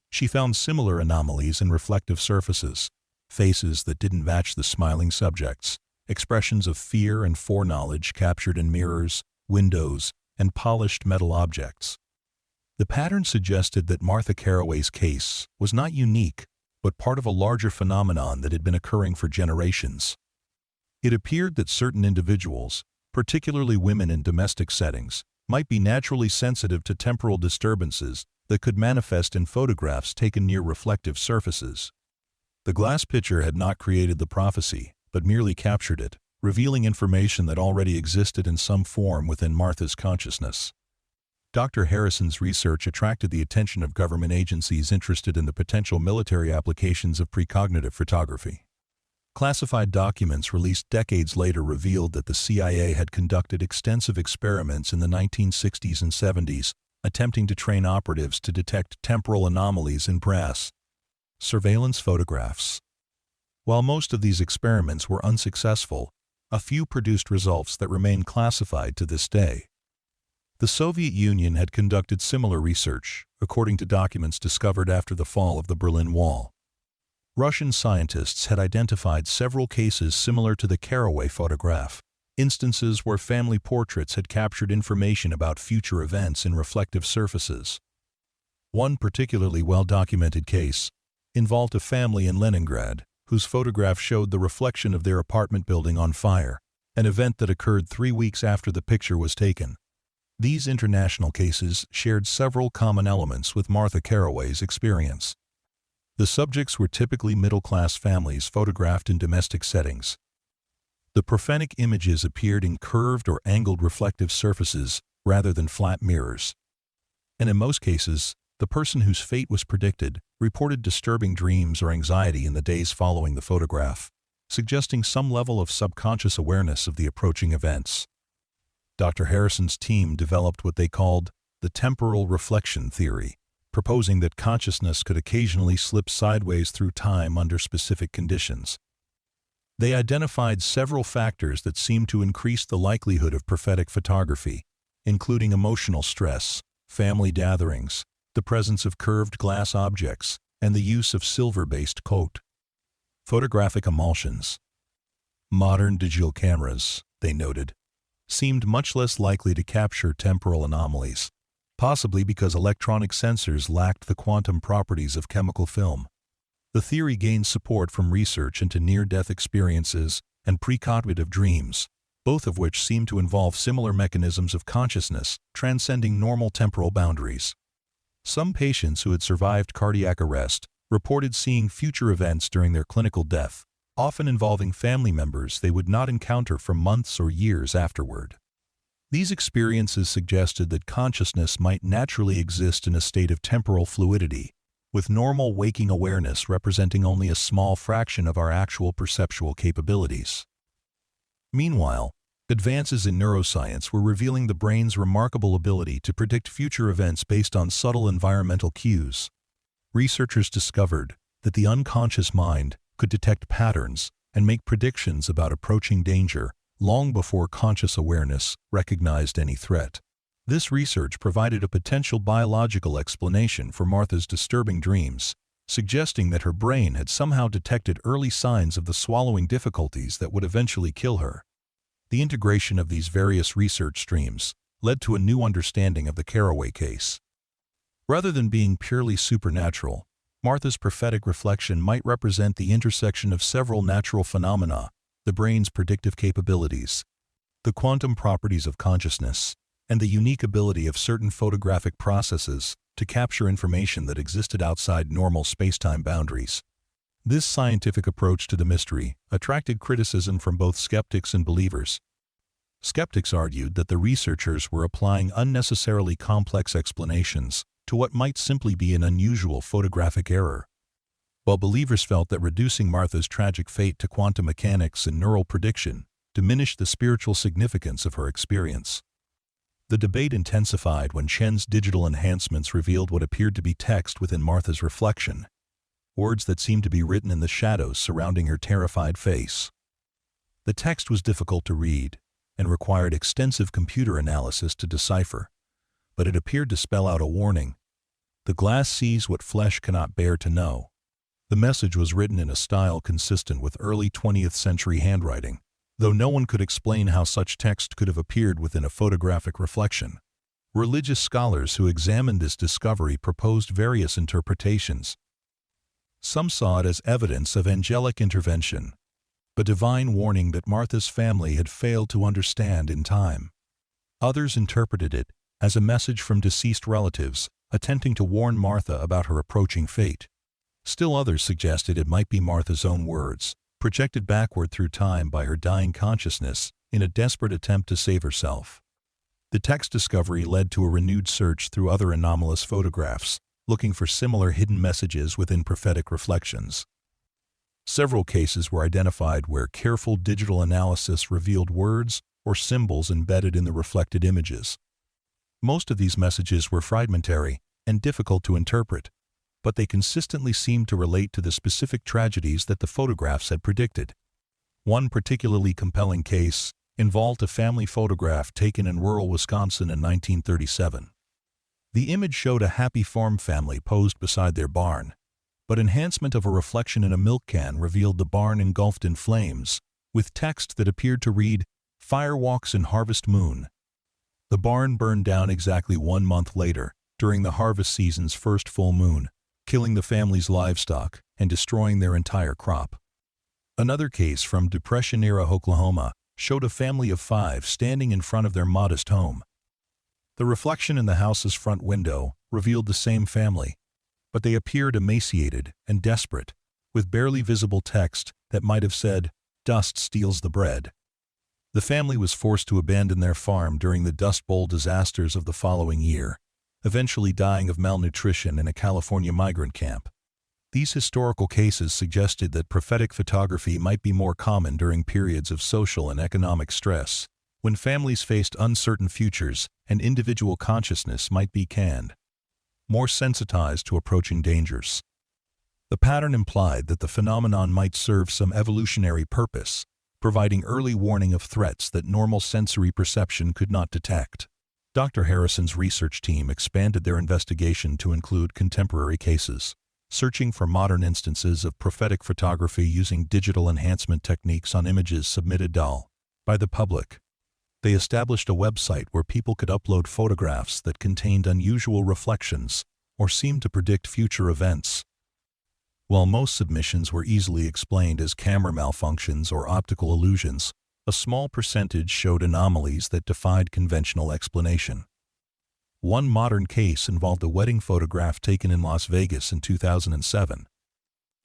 Speaker 1: she found similar anomalies in reflective surfaces, faces that didn't match the smiling subjects, expressions of fear and foreknowledge captured in mirrors, windows, and polished metal objects. The pattern suggested that Martha Carroway's case was not unique, but part of a larger phenomenon that had been occurring for generations. It appeared that certain individuals, particularly women in domestic settings, might be naturally sensitive to temporal disturbances that could manifest in photographs taken near reflective surfaces. The glass pitcher had not created the prophecy, but merely captured it, revealing information that already existed in some form within Martha's consciousness. Dr. Harrison's research attracted the attention of government agencies interested in the potential military applications of precognitive photography. Classified documents released decades later revealed that the CIA had conducted extensive experiments in the 1960s and 70s, attempting to train operatives to detect temporal anomalies in brass surveillance photographs. While most of these experiments were unsuccessful, a few produced results that remain classified to this day. The Soviet Union had conducted similar research, according to documents discovered after the fall of the Berlin Wall. Russian scientists had identified several cases similar to the Carroway photograph, instances where family portraits had captured information about future events in reflective surfaces. One particularly well-documented case involved a family in Leningrad whose photograph showed the reflection of their apartment building on fire, an event that occurred 3 weeks after the picture was taken. These international cases shared several common elements with Martha Carroway's experience. The subjects were typically middle-class families photographed in domestic settings. The prophetic images appeared in curved or angled reflective surfaces rather than flat mirrors. And in most cases, the person whose fate was predicted reported disturbing dreams or anxiety in the days following the photograph, suggesting some level of subconscious awareness of the approaching events. Dr. Harrison's team developed what they called the temporal reflection theory, proposing that consciousness could occasionally slip sideways through time under specific conditions. They identified several factors that seemed to increase the likelihood of prophetic photography, including emotional stress, family gatherings, the presence of curved glass objects, and the use of silver-based coat. Photographic emulsions. Modern digital cameras, they noted, seemed much less likely to capture temporal anomalies, possibly because electronic sensors lacked the quantum properties of chemical film. The theory gained support from research into near-death experiences and precognitive dreams, both of which seem to involve similar mechanisms of consciousness transcending normal temporal boundaries. Some patients who had survived cardiac arrest reported seeing future events during their clinical death, often involving family members they would not encounter for months or years afterward. These experiences suggested that consciousness might naturally exist in a state of temporal fluidity, with normal waking awareness representing only a small fraction of our actual perceptual capabilities. Meanwhile, advances in neuroscience were revealing the brain's remarkable ability to predict future events based on subtle environmental cues. Researchers discovered that the unconscious mind could detect patterns and make predictions about approaching danger long before conscious awareness recognized any threat. This research provided a potential biological explanation for Martha's disturbing dreams, suggesting that her brain had somehow detected early signs of the swallowing difficulties that would eventually kill her. The integration of these various research streams led to a new understanding of the Carroway case. Rather than being purely supernatural, Martha's prophetic reflection might represent the intersection of several natural phenomena: the brain's predictive capabilities, the quantum properties of consciousness, and the unique ability of certain photographic processes to capture information that existed outside normal space-time boundaries. This scientific approach to the mystery attracted criticism from both skeptics and believers. Skeptics argued that the researchers were applying unnecessarily complex explanations to what might simply be an unusual photographic error, while believers felt that reducing Martha's tragic fate to quantum mechanics and neural prediction diminished the spiritual significance of her experience. The debate intensified when Chen's digital enhancements revealed what appeared to be text within Martha's reflection, words that seemed to be written in the shadows surrounding her terrified face. The text was difficult to read and required extensive computer analysis to decipher, but it appeared to spell out a warning: "The glass sees what flesh cannot bear to know." The message was written in a style consistent with early 20th century handwriting, though no one could explain how such text could have appeared within a photographic reflection. Religious scholars who examined this discovery proposed various interpretations. Some saw it as evidence of angelic intervention, a divine warning that Martha's family had failed to understand in time. Others interpreted it as a message from deceased relatives attempting to warn Martha about her approaching fate. Still others suggested it might be Martha's own words, projected backward through time by her dying consciousness in a desperate attempt to save herself. The text discovery led to a renewed search through other anomalous photographs, looking for similar hidden messages within prophetic reflections. Several cases were identified where careful digital analysis revealed words or symbols embedded in the reflected images. Most of these messages were fragmentary and difficult to interpret, but they consistently seemed to relate to the specific tragedies that the photographs had predicted. One particularly compelling case involved a family photograph taken in rural Wisconsin in 1937. The image showed a happy farm family posed beside their barn, but enhancement of a reflection in a milk can revealed the barn engulfed in flames, with text that appeared to read, "Fire walks in harvest moon." The barn burned down exactly 1 month later, during the harvest season's first full moon, killing the family's livestock and destroying their entire crop. Another case from Depression-era Oklahoma showed a family of 5 standing in front of their modest home. The reflection in the house's front window revealed the same family, but they appeared emaciated and desperate, with barely visible text that might have said, "Dust steals the bread." The family was forced to abandon their farm during the Dust Bowl disasters of the following year, eventually dying of malnutrition in a California migrant camp. These historical cases suggested that prophetic photography might be more common during periods of social and economic stress, when families faced uncertain futures and individual consciousness might be canned, more sensitized to approaching dangers. The pattern implied that the phenomenon might serve some evolutionary purpose, providing early warning of threats that normal sensory perception could not detect. Dr. Harrison's research team expanded their investigation to include contemporary cases, searching for modern instances of prophetic photography using digital enhancement techniques on images submitted by the public. They established a website where people could upload photographs that contained unusual reflections or seemed to predict future events. While most submissions were easily explained as camera malfunctions or optical illusions, a small percentage showed anomalies that defied conventional explanation. One modern case involved a wedding photograph taken in Las Vegas in 2007.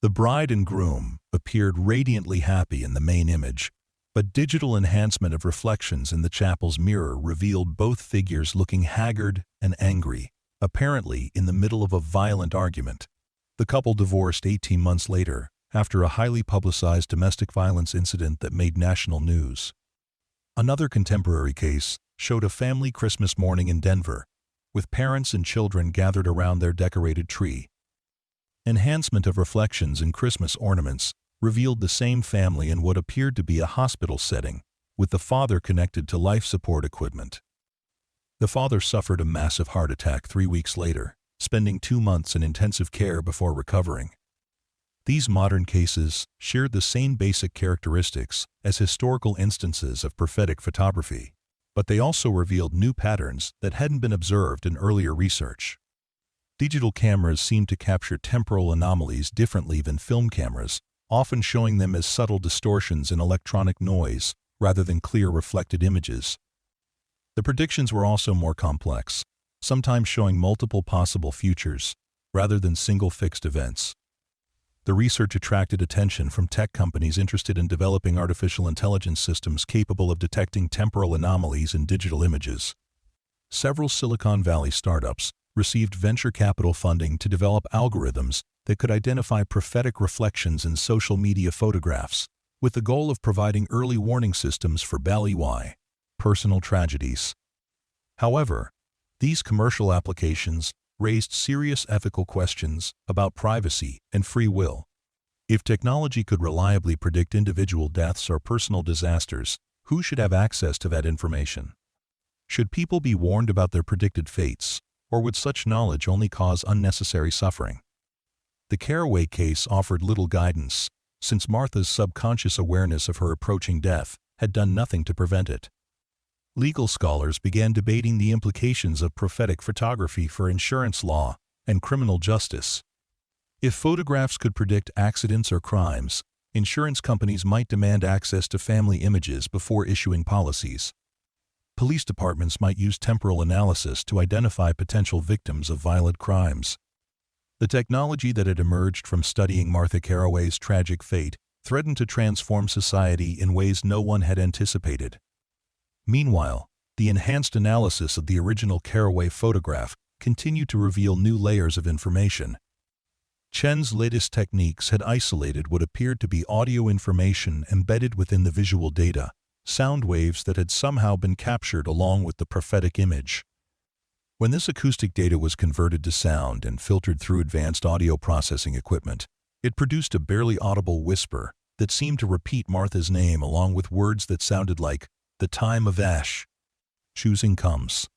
Speaker 1: The bride and groom appeared radiantly happy in the main image, but digital enhancement of reflections in the chapel's mirror revealed both figures looking haggard and angry, apparently in the middle of a violent argument. The couple divorced 18 months later, after a highly publicized domestic violence incident that made national news. Another contemporary case showed a family Christmas morning in Denver, with parents and children gathered around their decorated tree. Enhancement of reflections in Christmas ornaments revealed the same family in what appeared to be a hospital setting, with the father connected to life support equipment. The father suffered a massive heart attack 3 weeks later, spending 2 months in intensive care before recovering. These modern cases shared the same basic characteristics as historical instances of prophetic photography, but they also revealed new patterns that hadn't been observed in earlier research. Digital cameras seem to capture temporal anomalies differently than film cameras, often showing them as subtle distortions in electronic noise rather than clear reflected images. The predictions were also more complex, sometimes showing multiple possible futures rather than single fixed events. The research attracted attention from tech companies interested in developing artificial intelligence systems capable of detecting temporal anomalies in digital images. Several Silicon Valley startups received venture capital funding to develop algorithms that could identify prophetic reflections in social media photographs, with the goal of providing early warning systems for personal tragedies. However, these commercial applications raised serious ethical questions about privacy and free will. If technology could reliably predict individual deaths or personal disasters, who should have access to that information? Should people be warned about their predicted fates, or would such knowledge only cause unnecessary suffering? The Carroway case offered little guidance, since Martha's subconscious awareness of her approaching death had done nothing to prevent it. Legal scholars began debating the implications of prophetic photography for insurance law and criminal justice. If photographs could predict accidents or crimes, insurance companies might demand access to family images before issuing policies. Police departments might use temporal analysis to identify potential victims of violent crimes. The technology that had emerged from studying Martha Carroway's tragic fate threatened to transform society in ways no one had anticipated. Meanwhile, the enhanced analysis of the original Carroway photograph continued to reveal new layers of information. Chen's latest techniques had isolated what appeared to be audio information embedded within the visual data, sound waves that had somehow been captured along with the prophetic image. When this acoustic data was converted to sound and filtered through advanced audio processing equipment, it produced a barely audible whisper that seemed to repeat Martha's name along with words that sounded like, "The time of ash. Choosing comes."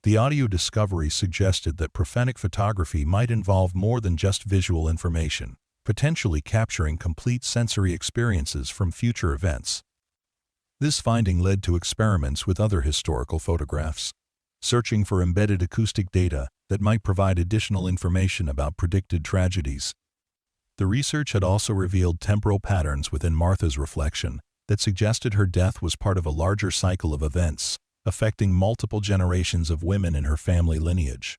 Speaker 1: The audio discovery suggested that prophetic photography might involve more than just visual information, potentially capturing complete sensory experiences from future events. This finding led to experiments with other historical photographs, searching for embedded acoustic data that might provide additional information about predicted tragedies. The research had also revealed temporal patterns within Martha's reflection that suggested her death was part of a larger cycle of events, affecting multiple generations of women in her family lineage.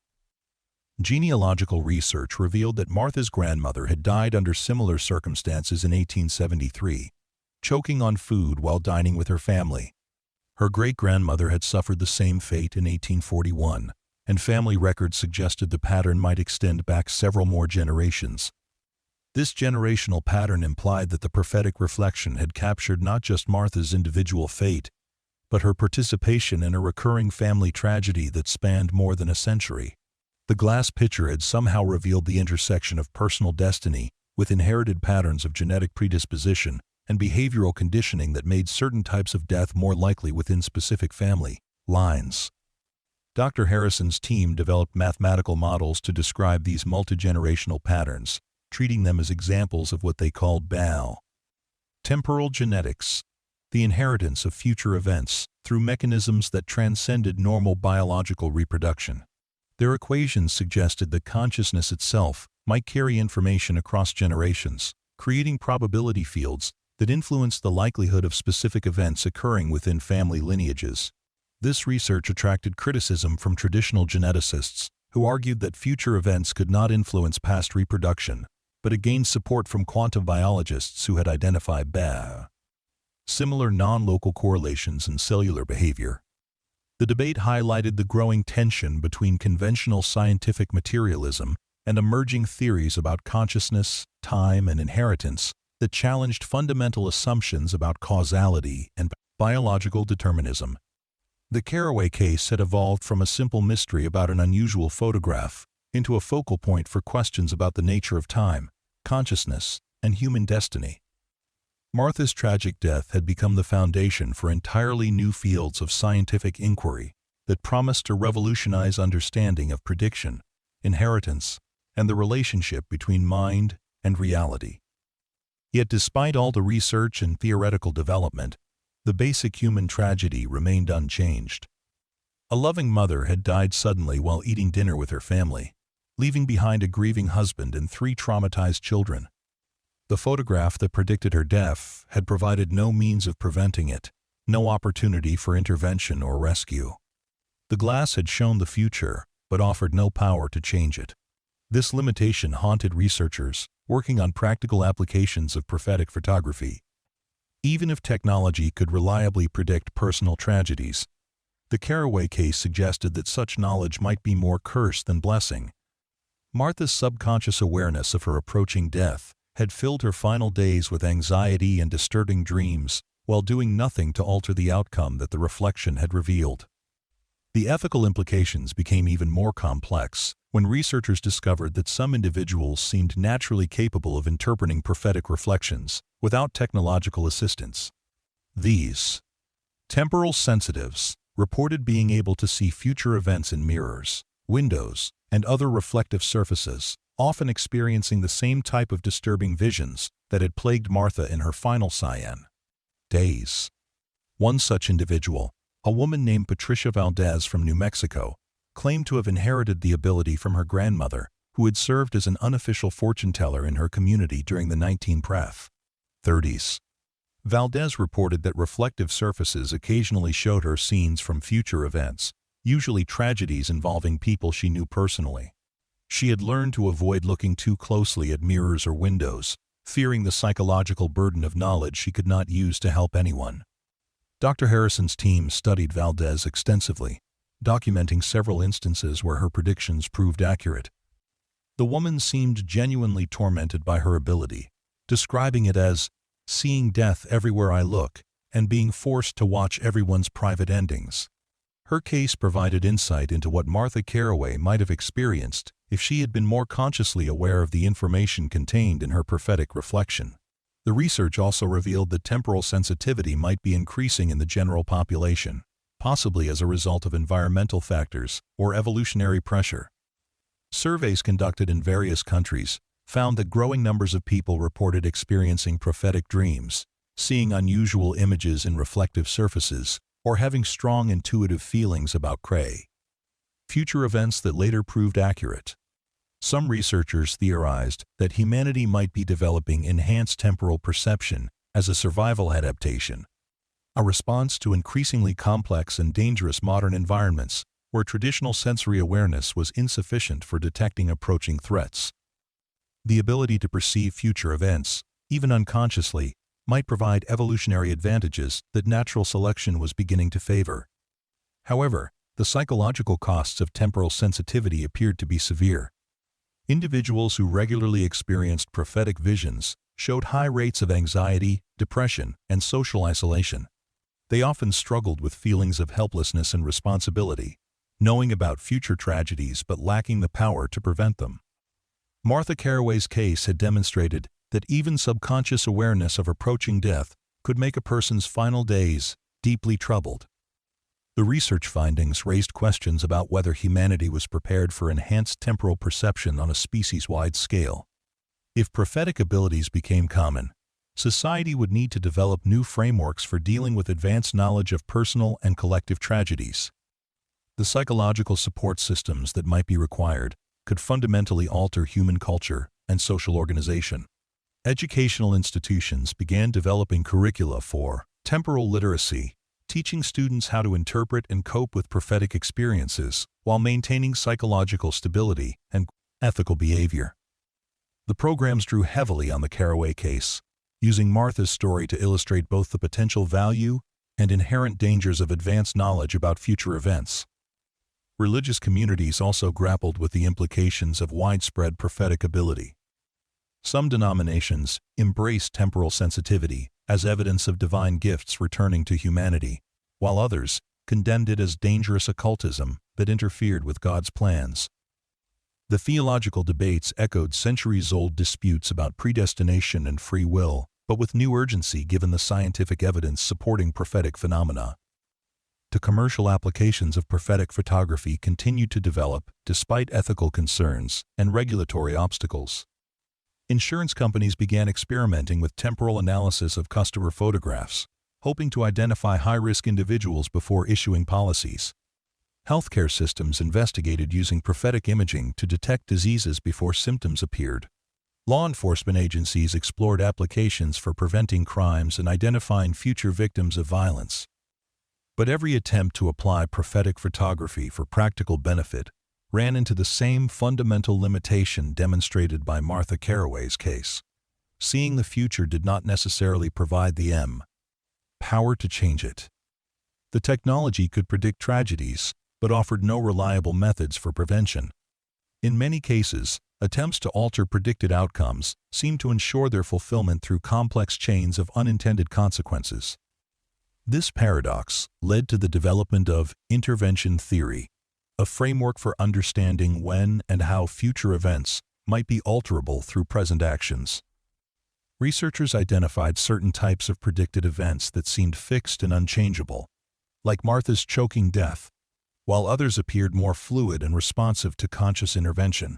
Speaker 1: Genealogical research revealed that Martha's grandmother had died under similar circumstances in 1873, choking on food while dining with her family. Her great-grandmother had suffered the same fate in 1841, and family records suggested the pattern might extend back several more generations. This generational pattern implied that the prophetic reflection had captured not just Martha's individual fate, but her participation in a recurring family tragedy that spanned more than a century. The glass pitcher had somehow revealed the intersection of personal destiny with inherited patterns of genetic predisposition and behavioral conditioning that made certain types of death more likely within specific family lines. Dr. Harrison's team developed mathematical models to describe these multigenerational patterns, treating them as examples of what they called BAL. Temporal genetics, the inheritance of future events through mechanisms that transcended normal biological reproduction. Their equations suggested that consciousness itself might carry information across generations, creating probability fields that influence the likelihood of specific events occurring within family lineages. This research attracted criticism from traditional geneticists, who argued that future events could not influence past reproduction, but it gained support from quantum biologists who had identified similar non-local correlations in cellular behavior. The debate highlighted the growing tension between conventional scientific materialism and emerging theories about consciousness, time, and inheritance that challenged fundamental assumptions about causality and biological determinism. The Carroway case had evolved from a simple mystery about an unusual photograph into a focal point for questions about the nature of time, consciousness, and human destiny. Martha's tragic death had become the foundation for entirely new fields of scientific inquiry that promised to revolutionize understanding of prediction, inheritance, and the relationship between mind and reality. Yet despite all the research and theoretical development, the basic human tragedy remained unchanged. A loving mother had died suddenly while eating dinner with her family, leaving behind a grieving husband and 3 traumatized children. The photograph that predicted her death had provided no means of preventing it, no opportunity for intervention or rescue. The glass had shown the future, but offered no power to change it. This limitation haunted researchers working on practical applications of prophetic photography. Even if technology could reliably predict personal tragedies, the Carroway case suggested that such knowledge might be more curse than blessing. Martha's subconscious awareness of her approaching death had filled her final days with anxiety and disturbing dreams, while doing nothing to alter the outcome that the reflection had revealed. The ethical implications became even more complex when researchers discovered that some individuals seemed naturally capable of interpreting prophetic reflections without technological assistance. These temporal sensitives reported being able to see future events in mirrors, windows, and other reflective surfaces, often experiencing the same type of disturbing visions that had plagued Martha in her final days. One such individual, a woman named Patricia Valdez from New Mexico, claimed to have inherited the ability from her grandmother, who had served as an unofficial fortune teller in her community during the 1930s. Valdez reported that reflective surfaces occasionally showed her scenes from future events, usually tragedies involving people she knew personally. She had learned to avoid looking too closely at mirrors or windows, fearing the psychological burden of knowledge she could not use to help anyone. Dr. Harrison's team studied Valdez extensively, documenting several instances where her predictions proved accurate. The woman seemed genuinely tormented by her ability, describing it as seeing death everywhere I look and being forced to watch everyone's private endings. Her case provided insight into what Martha Carroway might have experienced if she had been more consciously aware of the information contained in her prophetic reflection. The research also revealed that temporal sensitivity might be increasing in the general population, possibly as a result of environmental factors or evolutionary pressure. Surveys conducted in various countries found that growing numbers of people reported experiencing prophetic dreams, seeing unusual images in reflective surfaces, or having strong intuitive feelings about future events that later proved accurate. Some researchers theorized that humanity might be developing enhanced temporal perception as a survival adaptation, a response to increasingly complex and dangerous modern environments where traditional sensory awareness was insufficient for detecting approaching threats. The ability to perceive future events, even unconsciously, might provide evolutionary advantages that natural selection was beginning to favor. However, the psychological costs of temporal sensitivity appeared to be severe. Individuals who regularly experienced prophetic visions showed high rates of anxiety, depression, and social isolation. They often struggled with feelings of helplessness and responsibility, knowing about future tragedies but lacking the power to prevent them. Martha Carroway's case had demonstrated that even subconscious awareness of approaching death could make a person's final days deeply troubled. The research findings raised questions about whether humanity was prepared for enhanced temporal perception on a species-wide scale. If prophetic abilities became common, society would need to develop new frameworks for dealing with advanced knowledge of personal and collective tragedies. The psychological support systems that might be required could fundamentally alter human culture and social organization. Educational institutions began developing curricula for temporal literacy, teaching students how to interpret and cope with prophetic experiences while maintaining psychological stability and ethical behavior. The programs drew heavily on the Carroway case, using Martha's story to illustrate both the potential value and inherent dangers of advanced knowledge about future events. Religious communities also grappled with the implications of widespread prophetic ability. Some denominations embraced temporal sensitivity as evidence of divine gifts returning to humanity, while others condemned it as dangerous occultism that interfered with God's plans. The theological debates echoed centuries-old disputes about predestination and free will, but with new urgency given the scientific evidence supporting prophetic phenomena. The commercial applications of prophetic photography continued to develop despite ethical concerns and regulatory obstacles. Insurance companies began experimenting with temporal analysis of customer photographs, hoping to identify high-risk individuals before issuing policies. Healthcare systems investigated using prophetic imaging to detect diseases before symptoms appeared. Law enforcement agencies explored applications for preventing crimes and identifying future victims of violence. But every attempt to apply prophetic photography for practical benefit ran into the same fundamental limitation demonstrated by Martha Carroway's case. Seeing the future did not necessarily provide the power to change it. The technology could predict tragedies, but offered no reliable methods for prevention. In many cases, attempts to alter predicted outcomes seemed to ensure their fulfillment through complex chains of unintended consequences. This paradox led to the development of intervention theory, a framework for understanding when and how future events might be alterable through present actions. Researchers identified certain types of predicted events that seemed fixed and unchangeable, like Martha's choking death, while others appeared more fluid and responsive to conscious intervention.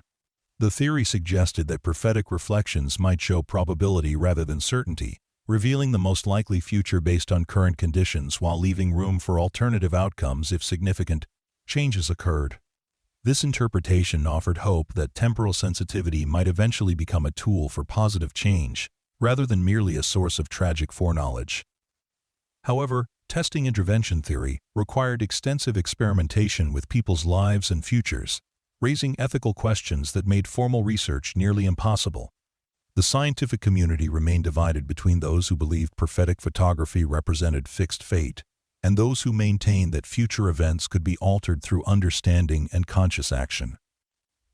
Speaker 1: The theory suggested that prophetic reflections might show probability rather than certainty, revealing the most likely future based on current conditions while leaving room for alternative outcomes if significant changes occurred. This interpretation offered hope that temporal sensitivity might eventually become a tool for positive change, rather than merely a source of tragic foreknowledge. However, testing intervention theory required extensive experimentation with people's lives and futures, raising ethical questions that made formal research nearly impossible. The scientific community remained divided between those who believed prophetic photography represented fixed fate and those who maintained that future events could be altered through understanding and conscious action.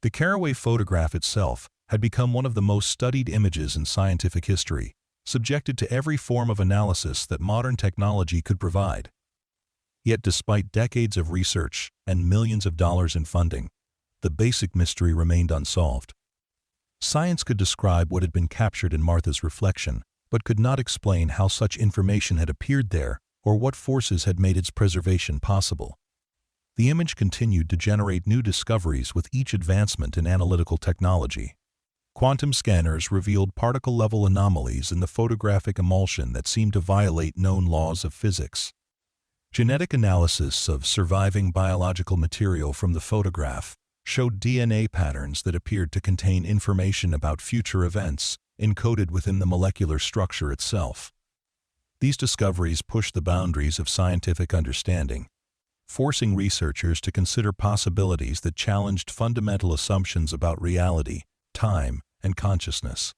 Speaker 1: The Carroway photograph itself had become one of the most studied images in scientific history, subjected to every form of analysis that modern technology could provide. Yet despite decades of research and millions of dollars in funding, the basic mystery remained unsolved. Science could describe what had been captured in Martha's reflection, but could not explain how such information had appeared there or what forces had made its preservation possible. The image continued to generate new discoveries with each advancement in analytical technology. Quantum scanners revealed particle-level anomalies in the photographic emulsion that seemed to violate known laws of physics. Genetic analysis of surviving biological material from the photograph showed DNA patterns that appeared to contain information about future events encoded within the molecular structure itself. These discoveries pushed the boundaries of scientific understanding, forcing researchers to consider possibilities that challenged fundamental assumptions about reality, time, and consciousness.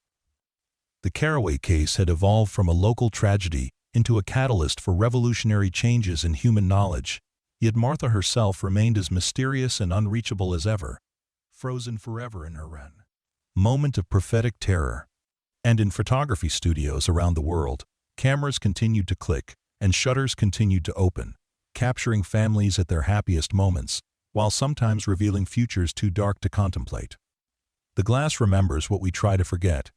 Speaker 1: The Carroway case had evolved from a local tragedy into a catalyst for revolutionary changes in human knowledge, yet Martha herself remained as mysterious and unreachable as ever, frozen forever in her moment of prophetic terror. And in photography studios around the world, cameras continued to click and shutters continued to open, capturing families at their happiest moments, while sometimes revealing futures too dark to contemplate. The glass remembers what we try to forget,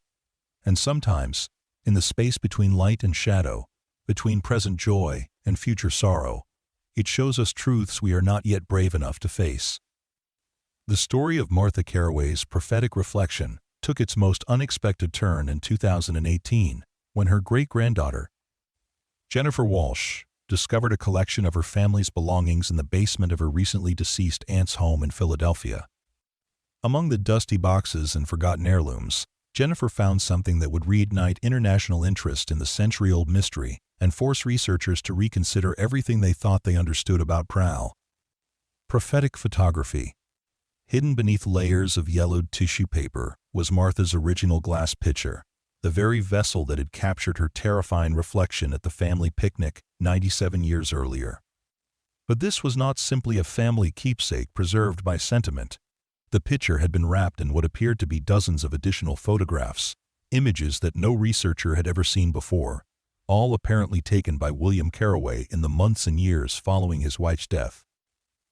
Speaker 1: and sometimes, in the space between light and shadow, between present joy and future sorrow, it shows us truths we are not yet brave enough to face. The story of Martha Carroway's prophetic reflection took its most unexpected turn in 2018 when her great-granddaughter, Jennifer Walsh, discovered a collection of her family's belongings in the basement of her recently deceased aunt's home in Philadelphia. Among the dusty boxes and forgotten heirlooms, Jennifer found something that would reignite international interest in the century-old mystery and force researchers to reconsider everything they thought they understood about Prowl. Prophetic photography. Hidden beneath layers of yellowed tissue paper was Martha's original glass pitcher, the very vessel that had captured her terrifying reflection at the family picnic 97 years earlier. But this was not simply a family keepsake preserved by sentiment. The pitcher had been wrapped in what appeared to be dozens of additional photographs, images that no researcher had ever seen before, all apparently taken by William Carroway in the months and years following his wife's death.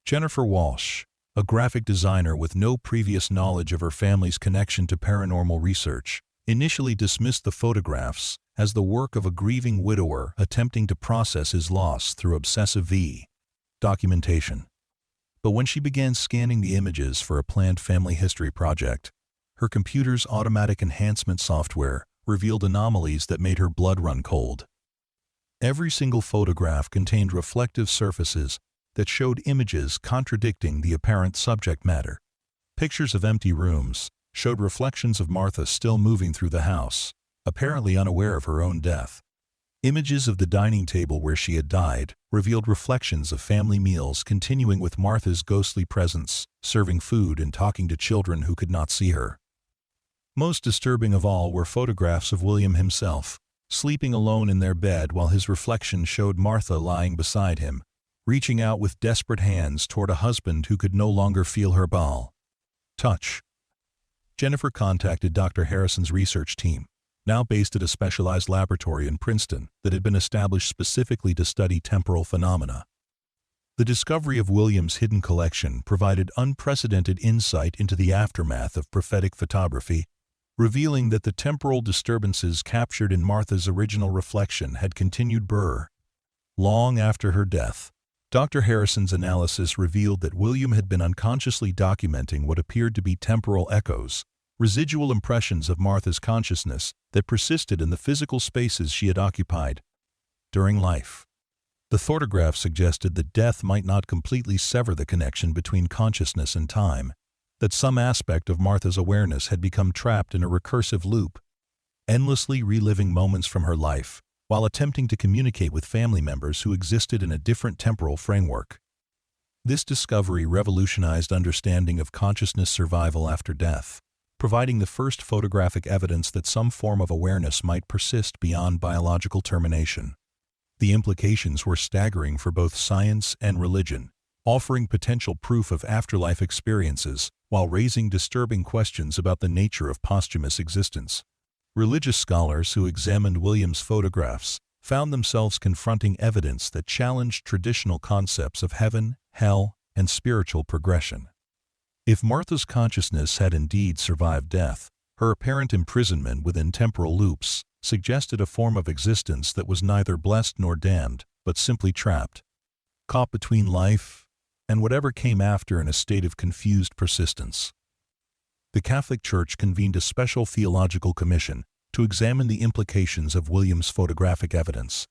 Speaker 1: Jennifer Walsh, a graphic designer with no previous knowledge of her family's connection to paranormal research, initially dismissed the photographs as the work of a grieving widower attempting to process his loss through obsessive documentation. But when she began scanning the images for a planned family history project, her computer's automatic enhancement software revealed anomalies that made her blood run cold. Every single photograph contained reflective surfaces that showed images contradicting the apparent subject matter. Pictures of empty rooms showed reflections of Martha still moving through the house, apparently unaware of her own death. Images of the dining table where she had died revealed reflections of family meals continuing with Martha's ghostly presence, serving food and talking to children who could not see her. Most disturbing of all were photographs of William himself, sleeping alone in their bed while his reflection showed Martha lying beside him, reaching out with desperate hands toward a husband who could no longer feel her touch. Jennifer contacted Dr. Harrison's research team, now based at a specialized laboratory in Princeton that had been established specifically to study temporal phenomena. The discovery of William's hidden collection provided unprecedented insight into the aftermath of prophetic photography, revealing that the temporal disturbances captured in Martha's original reflection had continued long after her death. Dr. Harrison's analysis revealed that William had been unconsciously documenting what appeared to be temporal echoes, residual impressions of Martha's consciousness that persisted in the physical spaces she had occupied during life. The photograph suggested that death might not completely sever the connection between consciousness and time, that some aspect of Martha's awareness had become trapped in a recursive loop, endlessly reliving moments from her life, while attempting to communicate with family members who existed in a different temporal framework. This discovery revolutionized understanding of consciousness survival after death, providing the first photographic evidence that some form of awareness might persist beyond biological termination. The implications were staggering for both science and religion, offering potential proof of afterlife experiences while raising disturbing questions about the nature of posthumous existence. Religious scholars who examined William's photographs found themselves confronting evidence that challenged traditional concepts of heaven, hell, and spiritual progression. If Martha's consciousness had indeed survived death, her apparent imprisonment within temporal loops suggested a form of existence that was neither blessed nor damned, but simply trapped, caught between life and whatever came after in a state of confused persistence. The Catholic Church convened a special theological commission to examine the implications of William's photographic evidence.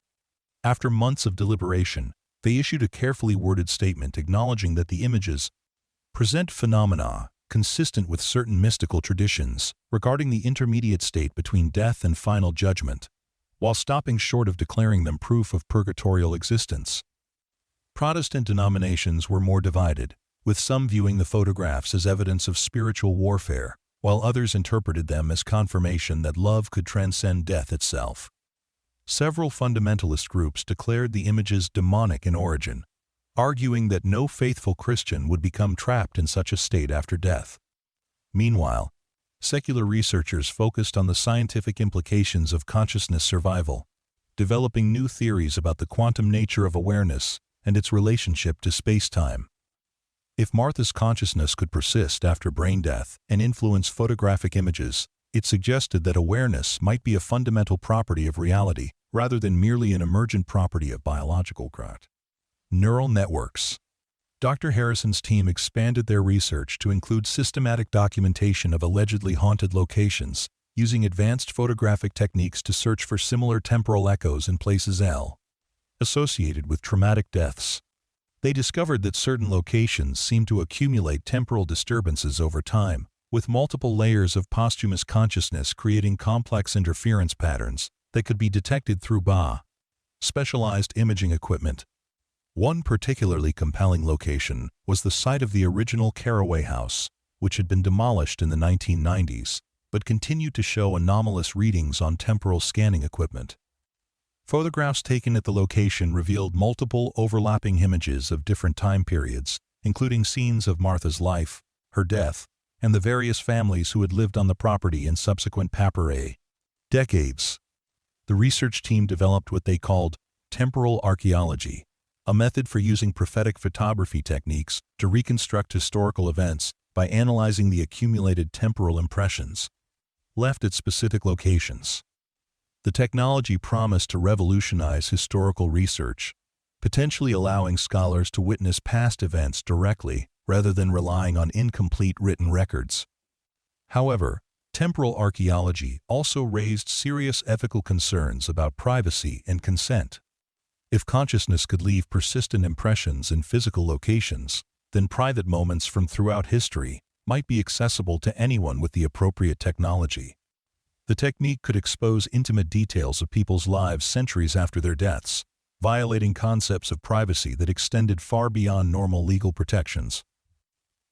Speaker 1: After months of deliberation, they issued a carefully worded statement acknowledging that the images present phenomena consistent with certain mystical traditions regarding the intermediate state between death and final judgment, while stopping short of declaring them proof of purgatorial existence. Protestant denominations were more divided, with some viewing the photographs as evidence of spiritual warfare, while others interpreted them as confirmation that love could transcend death itself. Several fundamentalist groups declared the images demonic in origin, arguing that no faithful Christian would become trapped in such a state after death. Meanwhile, secular researchers focused on the scientific implications of consciousness survival, developing new theories about the quantum nature of awareness and its relationship to space-time. If Martha's consciousness could persist after brain death and influence photographic images, it suggested that awareness might be a fundamental property of reality rather than merely an emergent property of biological growth. Neural networks. Dr. Harrison's team expanded their research to include systematic documentation of allegedly haunted locations, using advanced photographic techniques to search for similar temporal echoes in places associated with traumatic deaths. They discovered that certain locations seemed to accumulate temporal disturbances over time, with multiple layers of posthumous consciousness creating complex interference patterns that could be detected through specialized imaging equipment. One particularly compelling location was the site of the original Carroway house, which had been demolished in the 1990s, but continued to show anomalous readings on temporal scanning equipment. Photographs taken at the location revealed multiple overlapping images of different time periods, including scenes of Martha's life, her death, and the various families who had lived on the property in subsequent decades. The research team developed what they called temporal archaeology, a method for using prophetic photography techniques to reconstruct historical events by analyzing the accumulated temporal impressions left at specific locations. The technology promised to revolutionize historical research, potentially allowing scholars to witness past events directly rather than relying on incomplete written records. However, temporal archaeology also raised serious ethical concerns about privacy and consent. If consciousness could leave persistent impressions in physical locations, then private moments from throughout history might be accessible to anyone with the appropriate technology. The technique could expose intimate details of people's lives centuries after their deaths, violating concepts of privacy that extended far beyond normal legal protections.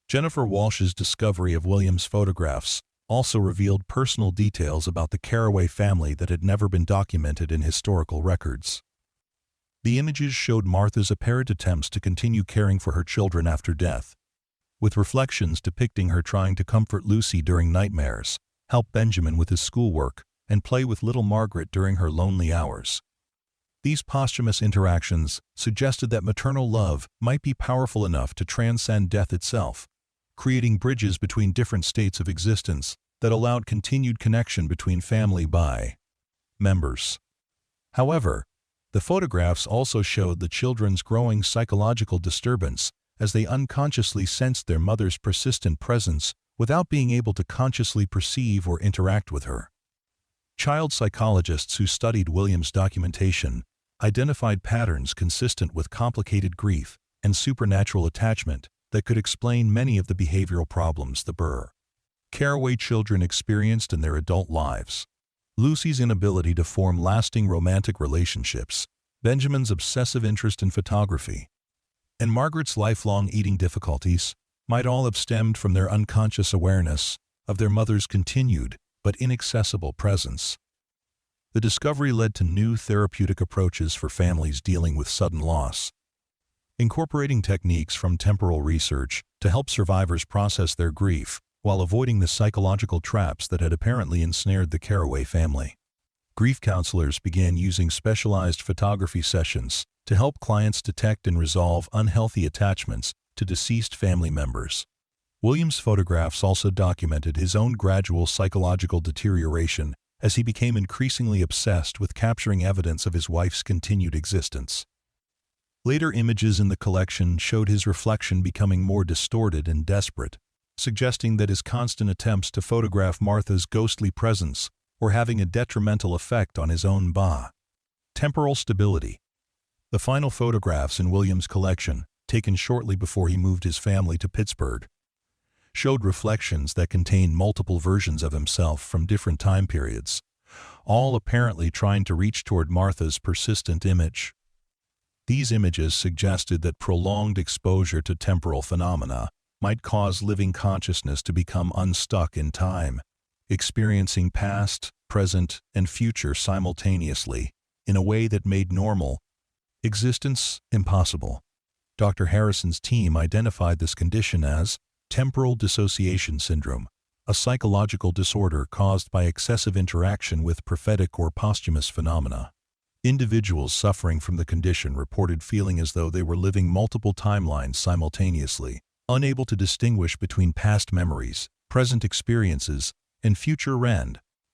Speaker 1: Jennifer Walsh's discovery of William's photographs also revealed personal details about the Carroway family that had never been documented in historical records. The images showed Martha's apparent attempts to continue caring for her children after death, with reflections depicting her trying to comfort Lucy during nightmares, help Benjamin with his schoolwork, and play with little Margaret during her lonely hours. These posthumous interactions suggested that maternal love might be powerful enough to transcend death itself, creating bridges between different states of existence that allowed continued connection between family members. However, the photographs also showed the children's growing psychological disturbance as they unconsciously sensed their mother's persistent presence without being able to consciously perceive or interact with her. Child psychologists who studied William's documentation identified patterns consistent with complicated grief and supernatural attachment that could explain many of the behavioral problems the Carroway children experienced in their adult lives. Lucy's inability to form lasting romantic relationships, Benjamin's obsessive interest in photography, and Margaret's lifelong eating difficulties might all have stemmed from their unconscious awareness of their mother's continued but inaccessible presence. The discovery led to new therapeutic approaches for families dealing with sudden loss, incorporating techniques from temporal research to help survivors process their grief while avoiding the psychological traps that had apparently ensnared the Carroway family. Grief counselors began using specialized photography sessions to help clients detect and resolve unhealthy attachments to deceased family members. William's photographs also documented his own gradual psychological deterioration as he became increasingly obsessed with capturing evidence of his wife's continued existence. Later images in the collection showed his reflection becoming more distorted and desperate, suggesting that his constant attempts to photograph Martha's ghostly presence were having a detrimental effect on his own temporal stability. The final photographs in William's collection, taken shortly before he moved his family to Pittsburgh, showed reflections that contained multiple versions of himself from different time periods, all apparently trying to reach toward Martha's persistent image. These images suggested that prolonged exposure to temporal phenomena might cause living consciousness to become unstuck in time, experiencing past, present, and future simultaneously in a way that made normal existence impossible. Dr. Harrison's team identified this condition as temporal dissociation syndrome, a psychological disorder caused by excessive interaction with prophetic or posthumous phenomena. Individuals suffering from the condition reported feeling as though they were living multiple timelines simultaneously, unable to distinguish between past memories, present experiences, and future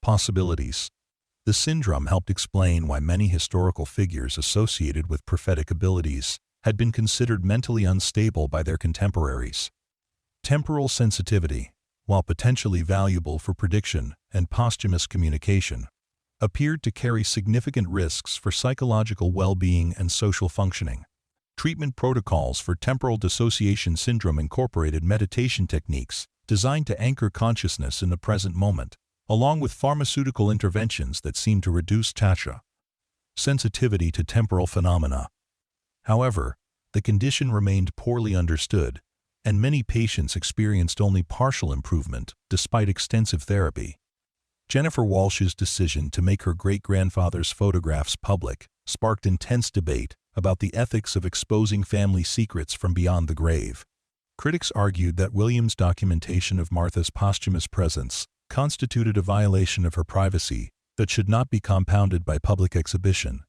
Speaker 1: possibilities. The syndrome helped explain why many historical figures associated with prophetic abilities had been considered mentally unstable by their contemporaries. Temporal sensitivity, while potentially valuable for prediction and posthumous communication, appeared to carry significant risks for psychological well-being and social functioning. Treatment protocols for temporal dissociation syndrome incorporated meditation techniques designed to anchor consciousness in the present moment, along with pharmaceutical interventions that seemed to reduce sensitivity to temporal phenomena. However, the condition remained poorly understood, and many patients experienced only partial improvement despite extensive therapy. Jennifer Walsh's decision to make her great-grandfather's photographs public sparked intense debate about the ethics of exposing family secrets from beyond the grave. Critics argued that William's documentation of Martha's posthumous presence constituted a violation of her privacy that should not be compounded by public exhibition.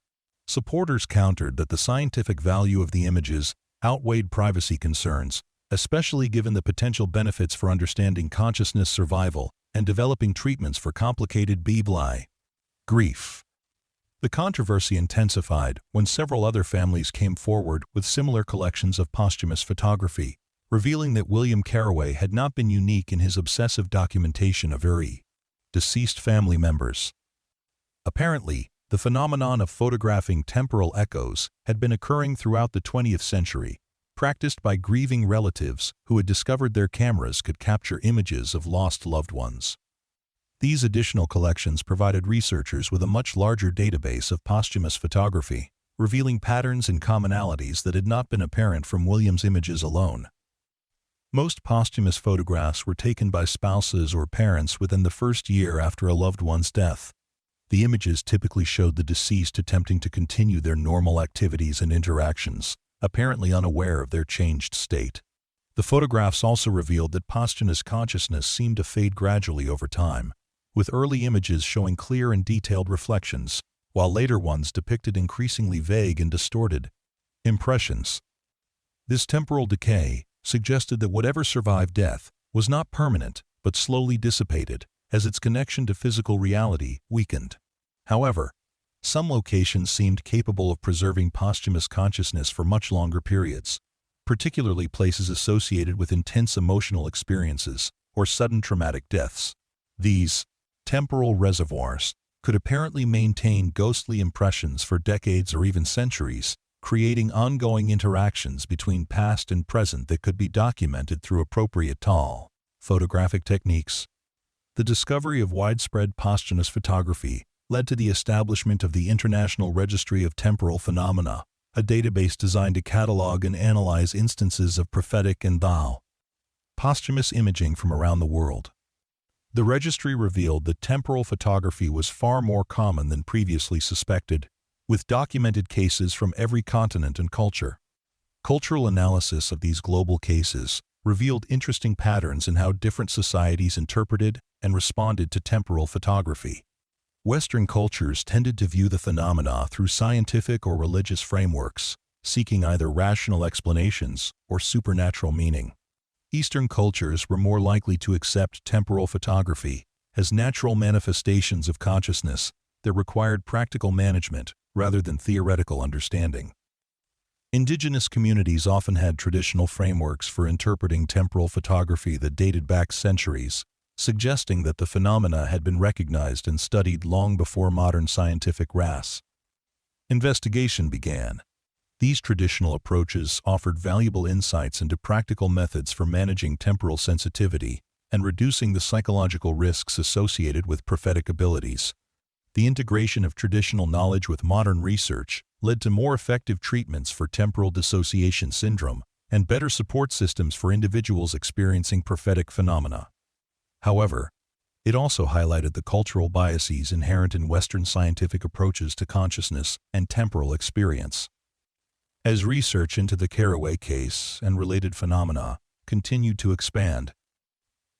Speaker 1: Supporters countered that the scientific value of the images outweighed privacy concerns, especially given the potential benefits for understanding consciousness survival and developing treatments for complicated grief. The controversy intensified when several other families came forward with similar collections of posthumous photography, revealing that William Carroway had not been unique in his obsessive documentation of deceased family members. Apparently, the phenomenon of photographing temporal echoes had been occurring throughout the 20th century, practiced by grieving relatives who had discovered their cameras could capture images of lost loved ones. These additional collections provided researchers with a much larger database of posthumous photography, revealing patterns and commonalities that had not been apparent from William's images alone. Most posthumous photographs were taken by spouses or parents within the first year after a loved one's death. The images typically showed the deceased attempting to continue their normal activities and interactions, apparently unaware of their changed state. The photographs also revealed that posthumous consciousness seemed to fade gradually over time, with early images showing clear and detailed reflections, while later ones depicted increasingly vague and distorted impressions. This temporal decay suggested that whatever survived death was not permanent but slowly dissipated as its connection to physical reality weakened. However, some locations seemed capable of preserving posthumous consciousness for much longer periods, particularly places associated with intense emotional experiences or sudden traumatic deaths. These temporal reservoirs could apparently maintain ghostly impressions for decades or even centuries, creating ongoing interactions between past and present that could be documented through appropriate photographic techniques. The discovery of widespread posthumous photography led to the establishment of the International Registry of Temporal Phenomena, a database designed to catalog and analyze instances of prophetic and posthumous imaging from around the world. The registry revealed that temporal photography was far more common than previously suspected, with documented cases from every continent and culture. Cultural analysis of these global cases revealed interesting patterns in how different societies interpreted and responded to temporal photography. Western cultures tended to view the phenomena through scientific or religious frameworks, seeking either rational explanations or supernatural meaning. Eastern cultures were more likely to accept temporal photography as natural manifestations of consciousness that required practical management rather than theoretical understanding. Indigenous communities often had traditional frameworks for interpreting temporal photography that dated back centuries, suggesting that the phenomena had been recognized and studied long before modern scientific investigation began. These traditional approaches offered valuable insights into practical methods for managing temporal sensitivity and reducing the psychological risks associated with prophetic abilities. The integration of traditional knowledge with modern research led to more effective treatments for temporal dissociation syndrome and better support systems for individuals experiencing prophetic phenomena. However, it also highlighted the cultural biases inherent in Western scientific approaches to consciousness and temporal experience. As research into the Carroway case and related phenomena continued to expand,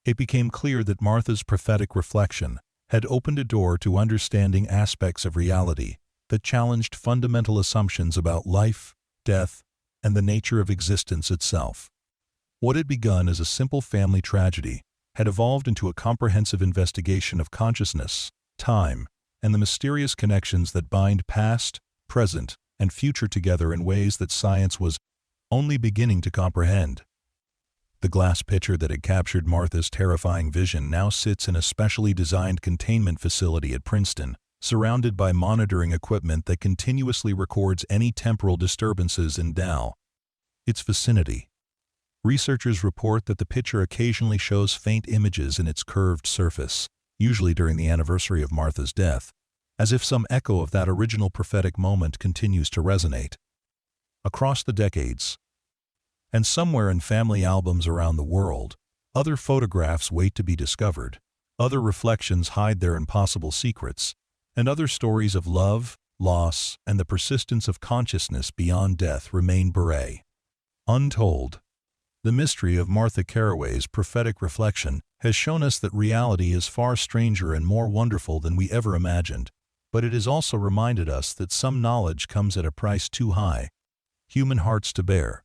Speaker 1: it became clear that Martha's prophetic reflection had opened a door to understanding aspects of reality that challenged fundamental assumptions about life, death, and the nature of existence itself. What had begun as a simple family tragedy had evolved into a comprehensive investigation of consciousness, time, and the mysterious connections that bind past, present, and future together in ways that science was only beginning to comprehend. The glass pitcher that had captured Martha's terrifying vision now sits in a specially designed containment facility at Princeton, surrounded by monitoring equipment that continuously records any temporal disturbances in its vicinity. Researchers report that the pitcher occasionally shows faint images in its curved surface, usually during the anniversary of Martha's death, as if some echo of that original prophetic moment continues to resonate. Across the decades, and somewhere in family albums around the world, other photographs wait to be discovered, other reflections hide their impossible secrets, and other stories of love, loss, and the persistence of consciousness beyond death remain untold. The mystery of Martha Carroway's prophetic reflection has shown us that reality is far stranger and more wonderful than we ever imagined, but it has also reminded us that some knowledge comes at a price too high, human hearts to bear.